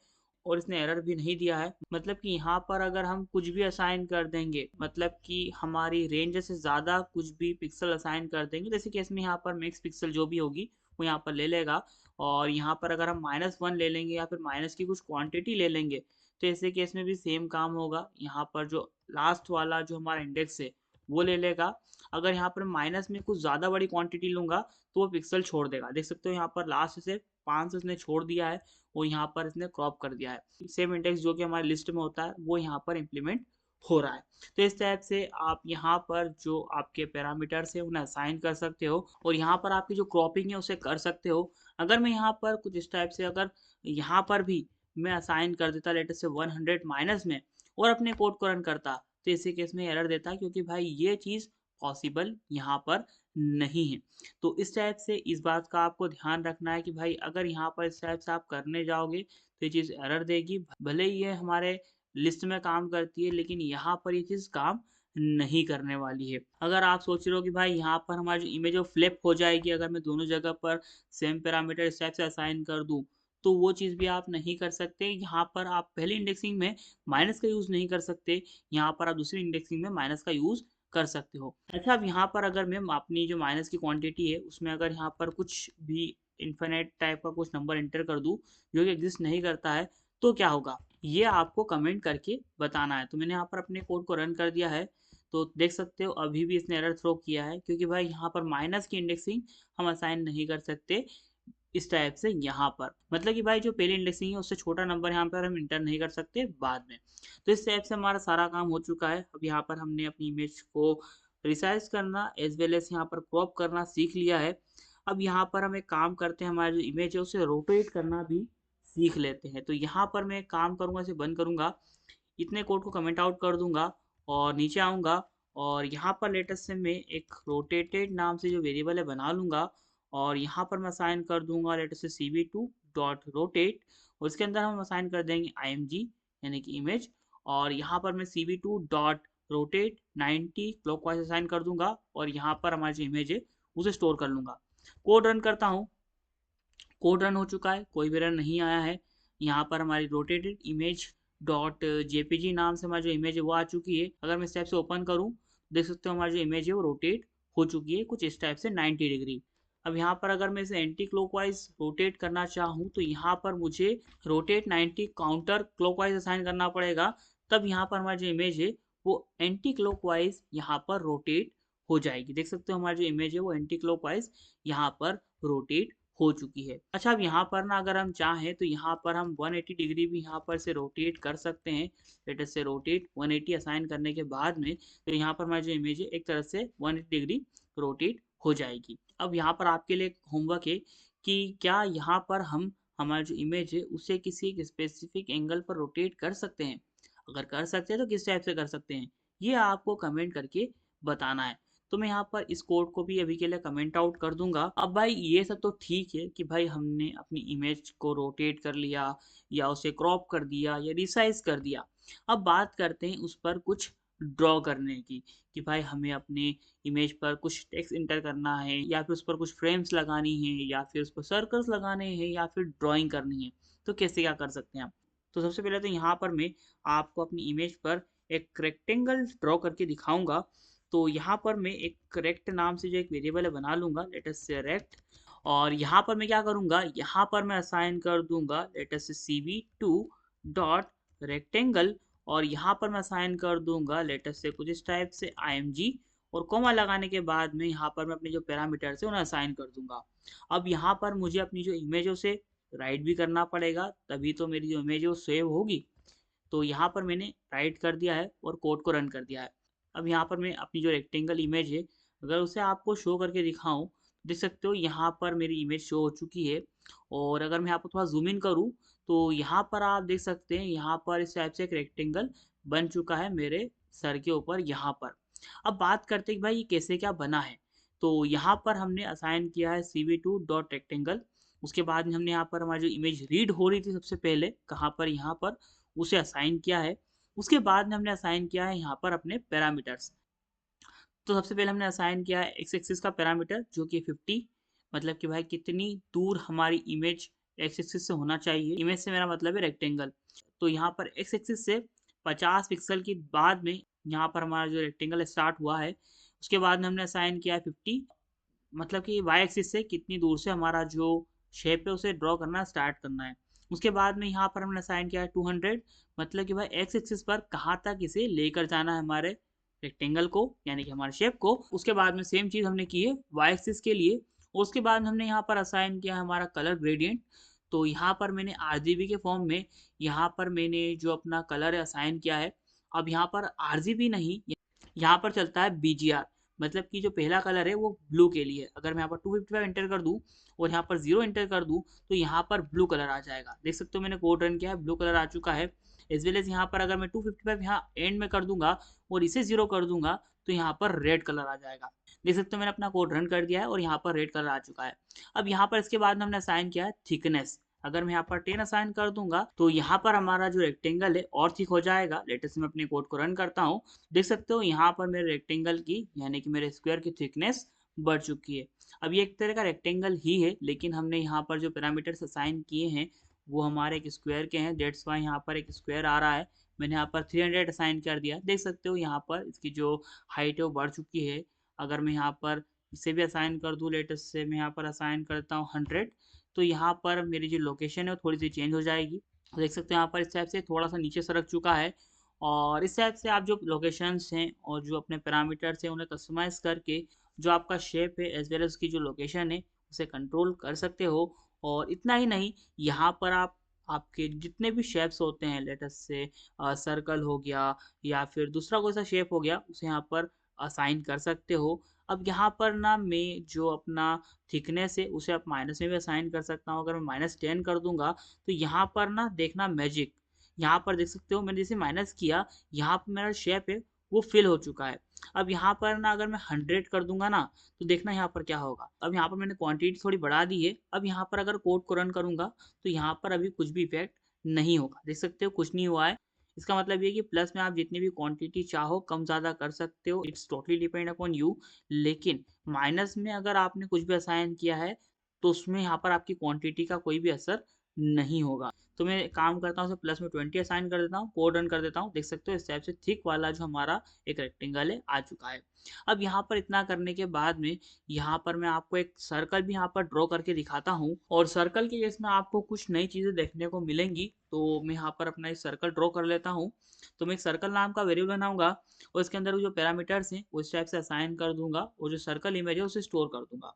और इसने एरर भी नहीं दिया है। मतलब कि यहाँ पर अगर हम कुछ भी असाइन कर देंगे, मतलब कि हमारी रेंज से ज़्यादा कुछ भी पिक्सल असाइन कर देंगे, तो ऐसे केस में यहाँ पर मैक्स पिक्सल जो भी होगी वो यहाँ पर ले लेगा। और यहाँ पर अगर हम -1 ले लेंगे या फिर माइनस की कुछ क्वांटिटी ले लेंगे, तो ऐसे केस में भी सेम काम होगा। यहाँ पर जो लास्ट वाला जो हमारा इंडेक्स है, वो ले लेगा। अगर यहाँ पर माइनस में कुछ ज़्यादा बड़ी क्वांटिटी लूँगा, तो वो पिक्सल छोड़ देगा। देख सकते हो यहाँ पर लास्ट से 5 इसने छोड़ दिया है और यहाँ पर इसने क्रॉप कर दिया है। सेम इंडेक्स जो कि हमारी लिस्ट में होता है, वो यहाँ पर इम्प्लीमेंट हो रहा है। तो इस टाइप से आप यहाँ पर जो आपके पैरामीटर्स हैं, उन्हें असाइन कर सकते हो और यहाँ पर आपकी जो क्रॉपिंग है, उसे कर सकते हो। अगर मैं यहाँ पर कुछ इस टाइप से अगर यहाँ पर भी मैं असाइन कर देता लेट से 100 माइनस में और अपने कोड को रन करता, तो इसी केस में एरर देता क्योंकि भाई ये चीज़ पॉसिबल यहाँ पर नहीं है। तो इस टाइप से इस बात का आपको ध्यान रखना है कि भाई अगर यहाँ पर इस टाइप से आप करने जाओगे तो ये चीज़ एरर देगी। भले ही ये हमारे लिस्ट में काम करती है लेकिन यहाँ पर ये चीज़ काम नहीं करने वाली है। अगर आप सोच रहे हो कि भाई यहाँ पर हमारी जो इमेज है वो फ्लिप हो जाएगी अगर मैं दोनों जगह पर सेम पैरामीटर इस टाइप से असाइन कर दूँ, तो वो चीज़ भी आप नहीं कर सकते। यहाँ पर आप पहली इंडेक्सिंग में माइनस का यूज़ नहीं कर सकते, यहाँ पर आप दूसरी इंडेक्सिंग में माइनस का यूज़ कर सकते हो। अच्छा, अब यहाँ पर अगर मैं अपनी जो माइनस की क्वांटिटी है उसमें अगर यहाँ पर कुछ भी इन्फिनिट टाइप का कुछ नंबर एंटर कर दूँ जो कि एग्ज़िस्ट नहीं करता है, तो क्या होगा? ये आपको कमेंट करके बताना है। तो मैंने यहाँ पर अपने कोड को रन कर दिया है, तो देख सकते हो अभी भी इसने एरर थ्रो किया है क्योंकि भाई यहाँ पर माइनस की इंडेक्सिंग हम असाइन नहीं कर सकते इस टाइप से यहाँ पर। मतलब कि भाई जो पहली इंडेक्सिंग है उससे छोटा नंबर यहाँ पर हम एंटर नहीं कर सकते बाद में। तो इस टाइप से हमारा सारा काम हो चुका है। अब यहाँ पर हमने अपनी इमेज को रिसाइज़ करना एज़ वेल एज़ यहाँ पर क्रॉप करना सीख लिया है। अब यहाँ पर हम एक काम करते हैं, हमारी जो इमेज है उसे रोटेट करना भी सीख लेते हैं। तो यहाँ पर मैं एक काम करूँगा, इसे बंद करूँगा, इतने कोड को कमेंट आउट कर दूँगा और नीचे आऊँगा और यहाँ पर लेटेस्ट से मैं एक रोटेटेड नाम से जो वेरिएबल है बना लूँगा और यहाँ पर मैं असाइन कर दूँगा लेटेस्ट से cv2 डॉट रोटेट और इसके अंदर हम असाइन कर देंगे img यानी कि इमेज और यहाँ पर मैं cv2 dot rotate 90 clockwise assign कर दूँगा और यहाँ पर हमारी जो इमेज है उसे स्टोर कर लूँगा। कोड रन करता हूँ, कोड रन हो चुका है, कोई भी एरर नहीं आया है। यहाँ पर हमारी रोटेटेड इमेज डॉट जेपीजी नाम से हमारी जो इमेज है वो आ चुकी है। अगर मैं इस टाइप से ओपन करूँ, देख सकते हो हमारी जो इमेज है वो रोटेट हो चुकी है कुछ इस टाइप से 90 डिग्री। अब यहाँ पर अगर मैं इसे एंटी क्लॉकवाइज रोटेट करना चाहूँ तो यहाँ पर मुझे रोटेट 90 काउंटर क्लॉकवाइज असाइन करना पड़ेगा। तब यहाँ पर हमारी जो इमेज है वो एंटी क्लॉकवाइज यहाँ पर रोटेट हो जाएगी। देख सकते हो हमारी जो इमेज है वो एंटी क्लॉकवाइज यहाँ पर रोटेट हो चुकी है। अच्छा, अब यहाँ पर ना अगर हम चाहें तो यहाँ पर हम 180 डिग्री भी यहाँ पर से रोटेट कर सकते हैं। लेट अस से रोटेट 180 असाइन करने के बाद में तो यहाँ पर हमारी जो इमेज है एक तरह से 180 डिग्री रोटेट हो जाएगी। अब यहाँ पर आपके लिए होमवर्क है कि क्या यहाँ पर हम हमारी जो इमेज है उसे किसी एक स्पेसिफिक एंगल पर रोटेट कर सकते हैं? अगर कर सकते हैं तो किस टाइप से कर सकते हैं? ये आपको कमेंट करके बताना है। तो मैं यहाँ पर इस कोड को भी अभी के लिए कमेंट आउट कर दूंगा। अब भाई ये सब तो ठीक है कि भाई हमने अपनी इमेज को रोटेट कर लिया या उसे क्रॉप कर दिया या रिसाइज कर दिया। अब बात करते हैं उस पर कुछ ड्रॉ करने की कि भाई हमें अपने इमेज पर कुछ टेक्स्ट इंटर करना है या फिर उस पर कुछ फ्रेम्स लगानी है या फिर उस पर सर्कल्स लगाने हैं या फिर ड्राइंग करनी है। तो कैसे क्या कर सकते हैं आप? तो सबसे पहले तो यहाँ पर मैं आपको अपनी इमेज पर एक रेक्टेंगल ड्रॉ करके दिखाऊंगा। तो यहाँ पर मैं एक रेक्ट नाम से जो एक वेरिएबल है बना लूँगा, लेट अस से रेक्ट। और यहाँ पर मैं क्या करूँगा, यहाँ पर मैं असाइन कर दूँगा late us say cv2 dot rectangle और यहाँ पर मैं असाइन कर दूँगा लेट अस से कुछ इस टाइप से img और कॉमा लगाने के बाद में यहाँ पर मैं अपने जो पैरामीटर्स है उन्हें असाइन कर दूँगा। अब यहाँ पर मुझे अपनी जो इमेज है उसे राइट भी करना पड़ेगा, तभी तो मेरी जो इमेज है वो सेव होगी। तो यहाँ पर मैंने राइट कर दिया है और कोड को रन कर दिया है। अब यहाँ पर मैं अपनी जो रेक्टेंगल इमेज है अगर उसे आपको शो करके दिखाऊं, देख सकते हो यहाँ पर मेरी इमेज शो हो चुकी है। और अगर मैं यहाँ पर थोड़ा ज़ूम इन करूँ, तो यहाँ पर आप देख सकते हैं, यहाँ पर इस टाइप से एक रेक्टेंगल बन चुका है मेरे सर के ऊपर यहाँ पर। अब बात करते हैं कि भाई ये कैसे क्या बना है। तो यहाँ पर हमने असाइन किया है CV2 डॉट रेक्टेंगल। उसके बाद में हमने यहाँ पर हमारी जो इमेज रीड हो रही थी सबसे पहले, कहाँ पर, यहाँ पर, उसे असाइन किया है। उसके बाद में हमने असाइन किया है यहाँ पर अपने पैरामीटर्स। तो सबसे पहले हमने असाइन किया है एक्स एक्सिस का पैरामीटर जो कि 50, मतलब कि भाई कितनी दूर हमारी इमेज एक्स एक्सिस से होना चाहिए। इमेज से मेरा मतलब है रेक्टेंगल। तो यहाँ पर एक्स एक्सिस से 50 पिक्सल के बाद में यहाँ पर हमारा जो रेक्टेंगल स्टार्ट हुआ है। उसके बाद में हमने असाइन किया है 50, मतलब कि वाई एक्सिस से कितनी दूर से हमारा जो शेप है उसे ड्रॉ करना स्टार्ट करना है। उसके बाद में यहाँ पर हमने असाइन किया है 200, मतलब कि भाई एक्स एक्सिस पर कहाँ तक इसे लेकर जाना है हमारे रेक्टेंगल को, यानी कि हमारे शेप को। उसके बाद में सेम चीज़ हमने की है वाई एक्सिस के लिए। और उसके बाद में हमने यहाँ पर असाइन किया हमारा कलर ग्रेडियंट। तो यहाँ पर मैंने RGB के फॉर्म में यहाँ पर मैंने जो अपना कलर है असाइन किया है। अब यहाँ पर RGB नहीं, यहाँ पर चलता है BGR, मतलब कि जो पहला कलर है वो ब्लू के लिए। अगर मैं यहाँ पर 255 एंटर कर दूँ और यहाँ पर 0 एंटर कर दूँ, तो यहाँ पर ब्लू कलर आ जाएगा। देख सकते हो मैंने कोड रन किया है, ब्लू कलर आ चुका है। एज वेल एज यहाँ पर अगर मैं 255 यहाँ एंड में कर दूंगा और इसे 0 कर दूंगा, तो यहाँ पर रेड कलर आ जाएगा। देख सकते हो मैंने अपना कोड रन कर दिया है और यहाँ पर रेड कलर आ चुका है। अब यहाँ पर इसके बाद हमने असाइन किया है थिकनेस। अगर मैं यहाँ पर 10 असाइन कर दूंगा, तो यहाँ पर हमारा जो रेक्टेंगल है और थिक हो जाएगा। लेटेस्ट मैं अपने कोड को रन करता हूँ। देख सकते हो यहाँ पर मेरे रेक्टेंगल की, यानी कि मेरे स्क्वायर की थिकनेस बढ़ चुकी है। अब ये एक तरह का रेक्टेंगल ही है, लेकिन हमने यहाँ पर जो पैरामीटर्स असाइन किए हैं वो हमारे एक स्क्वायर के हैं। दैट्स वाई यहाँ पर एक स्क्वायर आ रहा है। मैंने यहाँ पर 300 असाइन कर दिया। देख सकते हो यहाँ पर इसकी जो हाइट है वो बढ़ चुकी है। अगर मैं यहाँ पर इसे भी असाइन कर दूँ, लेटेस्ट से मैं यहाँ पर असाइन करता हूँ 100, तो यहाँ पर मेरी जो लोकेशन है वो थोड़ी सी चेंज हो जाएगी। देख सकते हो यहाँ पर इस टाइप से थोड़ा सा नीचे सरक चुका है। और इस टाइप से आप जो लोकेशंस हैं और जो अपने पैरामीटर्स हैं उन्हें कस्टमाइज़ करके जो आपका शेप है एज वेल एज उसकी जो लोकेशन है उसे कंट्रोल कर सकते हो। और इतना ही नहीं, यहाँ पर आप आपके जितने भी शेप्स होते हैं, लेटेस्ट से सर्कल हो गया या फिर दूसरा कोई सा शेप हो गया, उसे यहाँ पर असाइन कर सकते हो। अब यहाँ पर ना मैं जो अपना थिकनेस है उसे आप माइनस में भी असाइन कर सकता हूँ। अगर मैं -10 कर दूंगा, तो यहाँ पर ना देखना मैजिक, यहाँ पर देख सकते हो मैंने जैसे माइनस किया, यहाँ पर मेरा शेप है वो फिल हो चुका है। अब यहाँ पर ना अगर मैं 100 कर दूंगा ना, तो देखना यहाँ पर क्या होगा। अब यहाँ पर मैंने क्वांटिटी थोड़ी बढ़ा दी है। अब यहाँ पर अगर कोड को रन करूंगा, तो यहाँ पर अभी कुछ भी इफेक्ट नहीं होगा। देख सकते हो कुछ नहीं हुआ है। इसका मतलब ये कि प्लस में आप जितनी भी क्वांटिटी चाहो कम ज़्यादा कर सकते हो, it's totally depend upon you. लेकिन माइनस में अगर आपने कुछ भी असाइन किया है, तो उसमें यहाँ पर आपकी क्वांटिटी का कोई भी असर नहीं होगा। तो मैं काम करता हूँ, प्लस में 20 असाइन कर देता हूँ, कोड रन कर देता हूँ। देख सकते हो इस टाइप से थिक वाला जो हमारा एक रेक्टेंगल है आ चुका है। अब यहाँ पर इतना करने के बाद में यहाँ पर मैं आपको एक सर्कल भी यहाँ पर ड्रॉ करके दिखाता हूँ, और सर्कल के केस में आपको कुछ नई चीज़ें देखने को मिलेंगी। तो मैं यहाँ पर अपना एक सर्कल ड्रॉ कर लेता हूँ। तो मैं एक सर्कल नाम का वेरिएबल बनाऊंगा और इसके अंदर जो पैरामीटर्स हैं उस टाइप से असाइन कर दूंगा और जो सर्कल इमेज है उसे स्टोर कर दूंगा।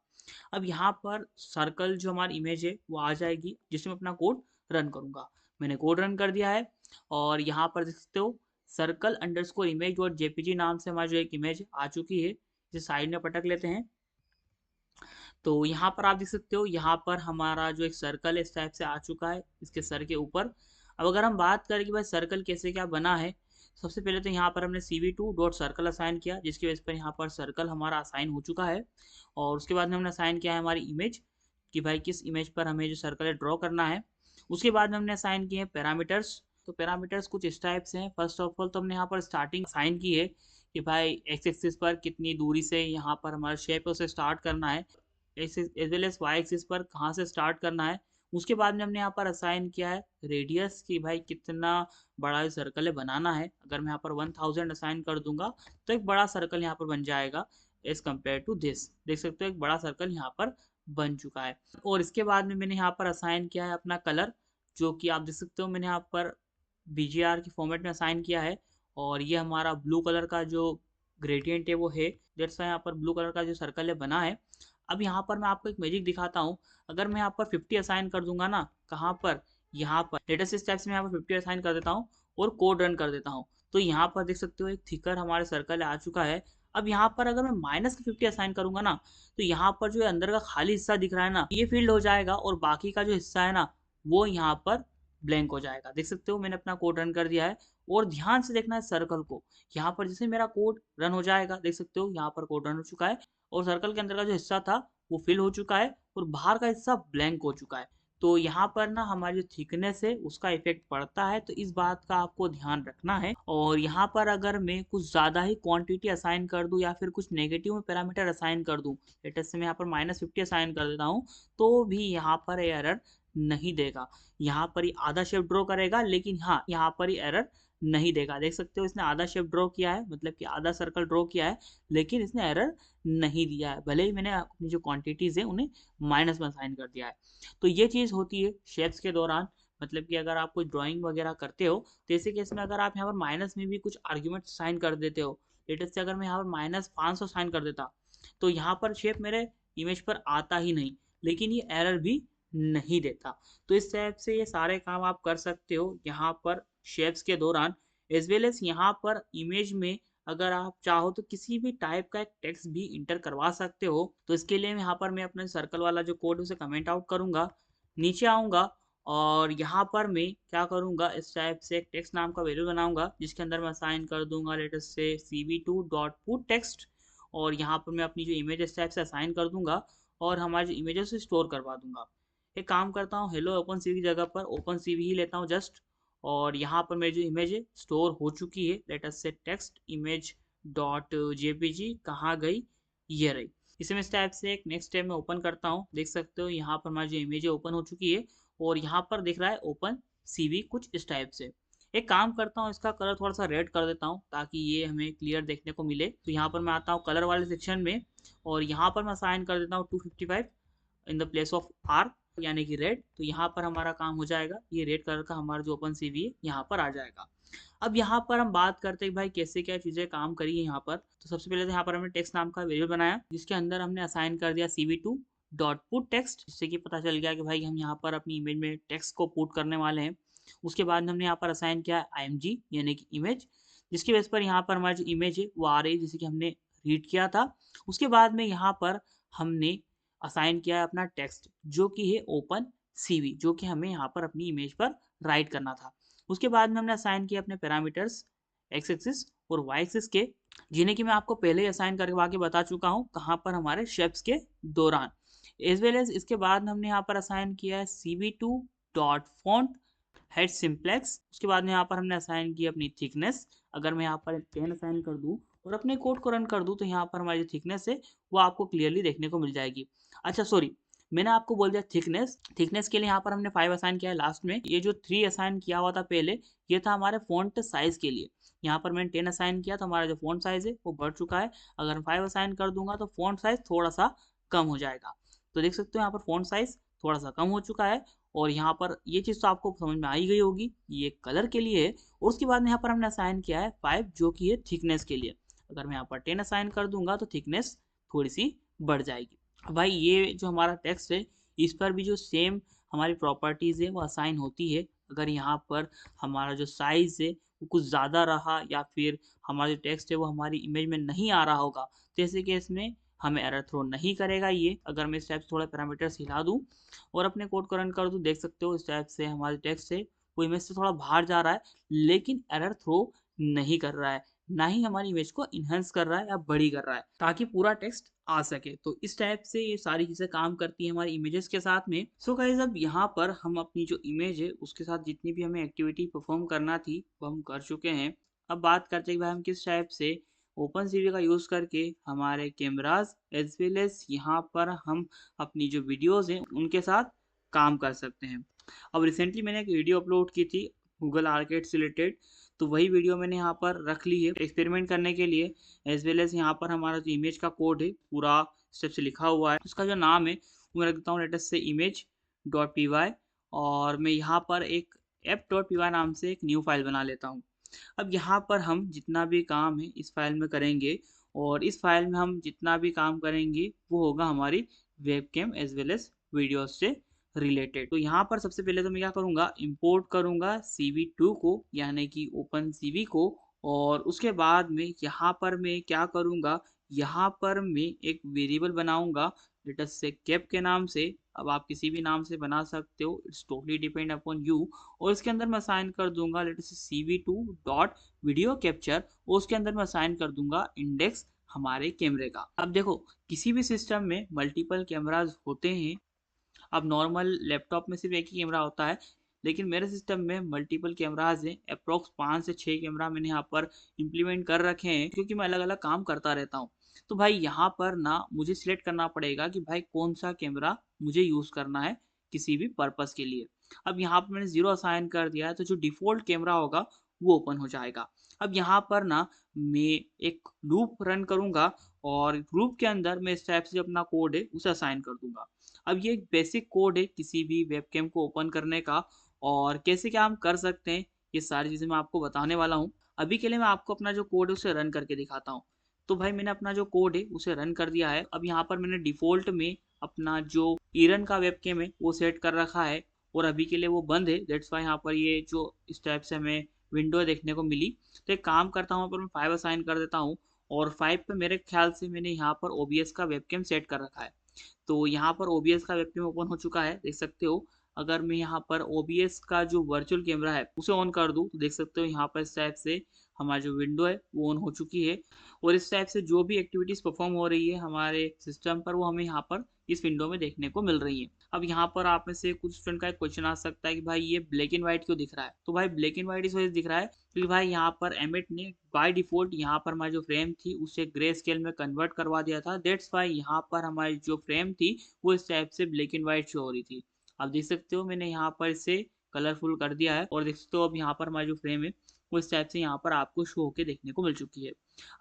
अब यहाँ पर सर्कल जो हमारी इमेज है वो आ जाएगी, जिसमें अपना कोड रन करूंगा। मैंने कोड रन कर दिया है और यहाँ पर देख सकते हो circle underscore image dot JPG नाम से हमारी जो एक इमेज आ चुकी है। इसे साइड में पटक लेते हैं। तो यहाँ पर आप देख सकते हो यहाँ पर हमारा जो एक सर्कल है इस टाइप से आ चुका है इसके सर के ऊपर। अब अगर हम बात करें कि भाई सर्कल कैसे क्या बना है, सबसे पहले तो यहाँ पर हमने CV2 डॉट सर्कल असाइन किया, जिसकी वजह पर यहाँ पर सर्कल हमारा असाइन हो चुका है। और उसके बाद में हमने असाइन किया है हमारी इमेज, कि भाई किस इमेज पर हमें जो सर्कल है ड्रॉ करना है। उसके बाद में हमने असाइन किए हैं पैरामीटर्स। तो पैरामीटर्स कुछ इस टाइप से हैं। फर्स्ट ऑफ ऑल तो हमने यहाँ पर स्टार्टिंग असाइन की है कि भाई एक्स एक्सिस पर कितनी दूरी से यहाँ पर हमारा शेप है उसे स्टार्ट करना है, as well as Y axis पर कहाँ से स्टार्ट करना है। उसके बाद में हमने यहाँ पर असाइन किया है रेडियस, कि भाई कितना बड़ा सर्कल है बनाना है। अगर मैं यहाँ पर 1000 असाइन कर दूंगा, तो एक बड़ा सर्कल यहाँ पर बन जाएगा एज कम्पेयर टू दिस। देख सकते हो एक बड़ा सर्कल यहाँ पर बन चुका है। और इसके बाद में मैंने यहाँ पर असाइन किया है अपना कलर, जो कि आप देख सकते हो मैंने यहाँ पर BGR के फॉर्मेट में असाइन किया है। और ये हमारा ब्लू कलर का जो ग्रेडियंट है वो है, दैट्स यहाँ पर ब्लू कलर का जो सर्कल है बना है। अब यहाँ पर मैं आपको एक मैजिक दिखाता हूँ। अगर मैं यहाँ पर 50 असाइन कर दूंगा ना, कहाँ पर, यहाँ पर लेटेस्ट स्टेप्स में यहाँ पर 50 असाइन कर देता हूँ और कोड रन कर देता हूँ, तो यहाँ पर देख सकते हो एक थिकर हमारे सर्कल आ चुका है। अब यहाँ पर अगर मैं माइनस का 50 असाइन करूंगा ना, तो यहाँ पर जो अंदर का खाली हिस्सा दिख रहा है ना, ये फील्ड हो जाएगा और बाकी का जो हिस्सा है ना, वो यहाँ पर ब्लैंक हो जाएगा। देख सकते हो मैंने अपना कोड रन कर दिया है और ध्यान से देखना है सर्कल को। यहाँ पर जैसे मेरा कोड रन हो जाएगा, देख सकते हो यहाँ पर कोड रन हो चुका है और सर्कल के अंदर का जो हिस्सा था वो फिल हो चुका है और बाहर का हिस्सा ब्लैंक हो चुका है। तो यहाँ पर ना हमारी जो थिकनेस है उसका इफेक्ट पड़ता है, तो इस बात का आपको ध्यान रखना है। और यहाँ पर अगर मैं कुछ ज़्यादा ही क्वांटिटी असाइन कर दूँ या फिर कुछ नेगेटिव में पैरामीटर असाइन कर दूँ, लेटेस्ट से मैं यहाँ पर -50 असाइन कर देता हूँ, तो भी यहाँ पर एरर नहीं देगा। यहाँ पर ही आधा शेप ड्रॉ करेगा, लेकिन हाँ यहाँ पर ही एरर नहीं देगा। देख सकते हो इसने आधा शेप ड्रॉ किया है, मतलब कि आधा सर्कल ड्रॉ किया है, लेकिन इसने एरर नहीं दिया है, भले ही मैंने अपनी जो क्वांटिटीज़ है उन्हें माइनस में असाइन कर दिया है। तो ये चीज़ होती है शेप्स के दौरान, मतलब कि अगर आप कोई ड्राइंग वगैरह करते हो, तो ऐसे केस में अगर आप यहाँ पर माइनस में भी कुछ आर्ग्यूमेंट साइन कर देते हो, लेटेस्ट से अगर मैं यहाँ पर -500 साइन कर देता, तो यहाँ पर शेप मेरे इमेज पर आता ही नहीं, लेकिन ये एरर भी नहीं देता। तो इस टाइप से ये सारे काम आप कर सकते हो यहाँ पर शेप्स के दौरान, एज वेल एज यहाँ पर इमेज में अगर आप चाहो तो किसी भी टाइप का एक टेक्स्ट भी इंटर करवा सकते हो। तो इसके लिए यहाँ पर मैं अपने सर्कल वाला जो कोड उसे कमेंट आउट करूँगा, नीचे आऊँगा और यहाँ पर मैं क्या करूँगा, इस टाइप से एक टेक्स्ट नाम का वेरिएबल बनाऊँगा जिसके अंदर मैं असाइन कर दूँगा लेटेस्ट से cv2.putText और यहाँ पर मैं अपनी जो इमेज इस टाइप से असाइन कर दूँगा और हमारे जो इमेजेस स्टोर करवा दूँगा। एक काम करता हूँ, हेलो ओपन सीवी की जगह पर ओपन सीवी ही लेता हूँ जस्ट, और यहाँ पर मेरी जो इमेज है स्टोर हो चुकी है, लेट अस से टेक्स्ट इमेज डॉट जेपीजी कहाँ गई, ये रही। इसे मैं इस टाइप से एक नेक्स्ट टैब में ओपन करता हूँ, देख सकते हो यहाँ पर हमारी जो इमेज है ओपन हो चुकी है और यहाँ पर दिख रहा है ओपन सीवी कुछ इस टाइप से। एक काम करता हूँ, इसका कलर थोड़ा सा रेड कर देता हूँ ताकि ये हमें क्लियर देखने को मिले। तो यहाँ पर मैं आता हूँ कलर वाले सेक्शन में और यहाँ पर मैं असाइन कर देता हूँ 255 in the place of R, यानी कि रेड। तो यहाँ पर हमारा काम हो जाएगा, ये रेड कलर का हमारा जो ओपन सीवी है यहाँ पर आ जाएगा। अब यहाँ पर हम बात करते हैं भाई कैसे क्या चीज़ें काम करी है यहाँ पर। तो सबसे पहले तो यहाँ पर हमने टेक्स्ट नाम का वेरिएबल बनाया जिसके अंदर हमने असाइन कर दिया cv2 डॉट पुट टेक्स्ट, जिससे कि पता चल गया कि भाई हम यहाँ पर अपनी इमेज में टेक्स्ट को पुट करने वाले हैं। उसके बाद हमने यहाँ पर असाइन किया img यानी कि इमेज, जिसकी बेस पर यहाँ पर हमारी जो इमेज है वो आ रही है जैसे कि हमने रीड किया था। उसके बाद में यहाँ पर हमने असाइन किया है अपना टेक्स्ट जो कि है ओपन सीवी, जो कि हमें यहाँ पर अपनी इमेज पर राइट करना था। उसके बाद में हमने असाइन किया अपने पैरामीटर्स एक्स एक्सिस और वाई एक्सिस के, जिन्हें कि मैं आपको पहले ही असाइन करवा के बता चुका हूँ कहाँ पर हमारे शेप्स के दौरान। एज वेल एज इसके बाद हमने यहाँ पर असाइन किया है cv2 dot font head simplex. उसके बाद में यहाँ पर हमने असाइन किया अपनी थिकनेस, अगर मैं यहाँ पर 10 असाइन कर दूँ और अपने कोड को रन कर दूँ तो यहाँ पर हमारी जो थिकनेस है वो आपको क्लियरली देखने को मिल जाएगी। अच्छा सॉरी, मैंने आपको बोल दिया थिकनेस, थिकनेस के लिए यहाँ पर हमने 5 असाइन किया है लास्ट में। ये जो 3 असाइन किया हुआ था पहले, ये था हमारे फॉन्ट साइज के लिए। यहाँ पर मैंने 10 असाइन किया तो हमारा जो फॉन्ट साइज है वो बढ़ चुका है। अगर मैं 5 असाइन कर दूंगा तो फॉन्ट साइज थोड़ा सा कम हो जाएगा। तो देख सकते हो यहाँ पर फॉन्ट साइज थोड़ा सा कम हो चुका है और यहाँ पर ये चीज़ तो आपको समझ में आ ही गई होगी, ये कलर के लिए है। और उसके बाद में यहाँ पर हमने असाइन किया है 5 जो कि है थिकनेस के लिए। अगर मैं यहाँ पर 10 असाइन कर दूंगा तो थिकनेस थोड़ी सी बढ़ जाएगी। भाई ये जो हमारा टेक्स्ट है इस पर भी जो सेम हमारी प्रॉपर्टीज़ है वो असाइन होती है। अगर यहाँ पर हमारा जो साइज़ है वो कुछ ज़्यादा रहा या फिर हमारा जो टेक्स्ट है वो हमारी इमेज में नहीं आ रहा होगा, तो ऐसे केस में हमें एरर थ्रो नहीं करेगा ये। अगर मैं इस टाइप से थोड़ा पैरामीटर्स हिला दूँ और अपने कोड को रन कर दूँ, देख सकते हो इस टाइप से हमारे टेक्स्ट है वो इमेज से थोड़ा बाहर जा रहा है, लेकिन एरर थ्रो नहीं कर रहा है, ना ही हमारी इमेज को इन्हेंस कर रहा है या बड़ी कर रहा है, ताकि पूरा टेक्स्ट आ सके। तो इस टाइप से ये सारी चीज़ें काम करती हैं हमारी इमेजेस के साथ में। सो गाइस अब यहाँ पर हम अपनी जो इमेज है उसके साथ जितनी भी हमें एक्टिविटी परफॉर्म करना थी वो हम कर चुके हैं। अब बात करते हैं भाई हम किस टाइप से ओपन सीवी का यूज़ करके हमारे कैमराज एज वेल एज यहाँ पर हम अपनी जो वीडियोज़ हैं उनके साथ काम कर सकते हैं। अब रिसेंटली मैंने एक वीडियो अपलोड की थी गूगल आर्केड से रिलेटेड, तो वही वीडियो मैंने यहाँ पर रख ली है एक्सपेरिमेंट करने के लिए। एज वेल एज यहाँ पर हमारा जो इमेज का कोड है पूरा स्टेप से लिखा हुआ है, उसका जो नाम है वो मैं रख देता हूँ लेटेस्ट से इमेज डॉट पी वाई, और मैं यहाँ पर एक एप डॉट पी वाई नाम से एक न्यू फाइल बना लेता हूँ। अब यहाँ पर हम जितना भी काम है इस फाइल में करेंगे और इस फाइल में हम जितना भी काम करेंगे वो होगा हमारी webcam as well as videos से रिलेटेड। तो यहाँ पर सबसे पहले तो मैं क्या करूँगा, इंपोर्ट करूँगा cv2 को यानी कि ओपन सीवी को और उसके बाद में यहाँ पर मैं क्या करूँगा, यहाँ पर मैं एक वेरिएबल बनाऊँगा लेट अस से कैप के नाम से। अब आप किसी भी नाम से बना सकते हो, it's totally depend upon you. और इसके अंदर मैं असाइन कर दूंगा late us say CV2 dot video capture, और उसके अंदर मैं असाइन कर दूंगा इंडेक्स हमारे कैमरे का। अब देखो, किसी भी सिस्टम में मल्टीपल कैमराज होते हैं। अब नॉर्मल लैपटॉप में सिर्फ एक ही कैमरा होता है, लेकिन मेरे सिस्टम में मल्टीपल कैमराज हैं। अप्रोक्स 5 से 6 कैमरा मैंने यहाँ पर इम्प्लीमेंट कर रखे हैं, क्योंकि मैं अलग अलग काम करता रहता हूँ। तो भाई यहाँ पर ना मुझे सिलेक्ट करना पड़ेगा कि भाई कौन सा कैमरा मुझे यूज़ करना है किसी भी पर्पज़ के लिए। अब यहाँ पर मैंने 0 असाइन कर दिया है, तो जो डिफ़ॉल्ट कैमरा होगा वो ओपन हो जाएगा। अब यहाँ पर ना मैं एक लूप रन करूँगा, और लूप के अंदर मैं इस टाइप से जो अपना कोड है उसे असाइन कर दूंगा। अब ये एक बेसिक कोड है किसी भी वेबकैम को ओपन करने का, और कैसे क्या हम कर सकते हैं ये सारी चीज़ें मैं आपको बताने वाला हूँ। अभी के लिए मैं आपको अपना जो कोड है उसे रन करके दिखाता हूँ। तो भाई मैंने अपना जो कोड है उसे रन कर दिया है। अब यहाँ पर मैंने डिफ़ॉल्ट में अपना जो ईरन का वेबकैम है वो सेट कर रखा है, और अभी के लिए वो बंद है। दैट्स वाई यहाँ पर ये जो इस टाइप से हमें विंडो देखने को मिली। तो एक काम करता हूँ, पर मैं 5 असाइन कर देता हूँ, और 5 पे मेरे ख्याल से मैंने यहाँ पर OBS का वेबकैम सेट कर रखा है। तो यहाँ पर OBS का वेबकैम ओपन हो चुका है, देख सकते हो। अगर मैं यहाँ पर OBS का जो वर्चुअल कैमरा है उसे ऑन कर दूँ, तो देख सकते हो यहाँ पर इस टाइप से हमारी जो विंडो है वो ऑन हो चुकी है। और इस टाइप से जो भी एक्टिविटीज़ परफॉर्म हो रही है हमारे सिस्टम पर, वो हमें यहाँ पर इस विंडो में देखने को मिल रही है। अब यहाँ पर आप में से कुछ स्टूडेंट का एक क्वेश्चन आ सकता है कि भाई ये ब्लैक एंड व्हाइट क्यों दिख रहा है। तो भाई ब्लैक एंड व्हाइट इस वजह से दिख रहा है क्योंकि भाई यहाँ पर एमिट ने बाय डिफॉल्ट यहाँ पर हमारी जो फ्रेम थी उसे ग्रे स्केल में कन्वर्ट करवा दिया था। दैट्स वाई यहाँ पर हमारी जो फ्रेम थी वो इस टाइप से ब्लैक एंड व्हाइट शो हो रही थी। आप देख सकते हो मैंने यहाँ पर इसे कलरफुल कर दिया है, और देख सकते हो अब यहाँ पर हमारी जो फ्रेम है वो इस टाइप से यहाँ पर आपको शो होकर देखने को मिल चुकी है।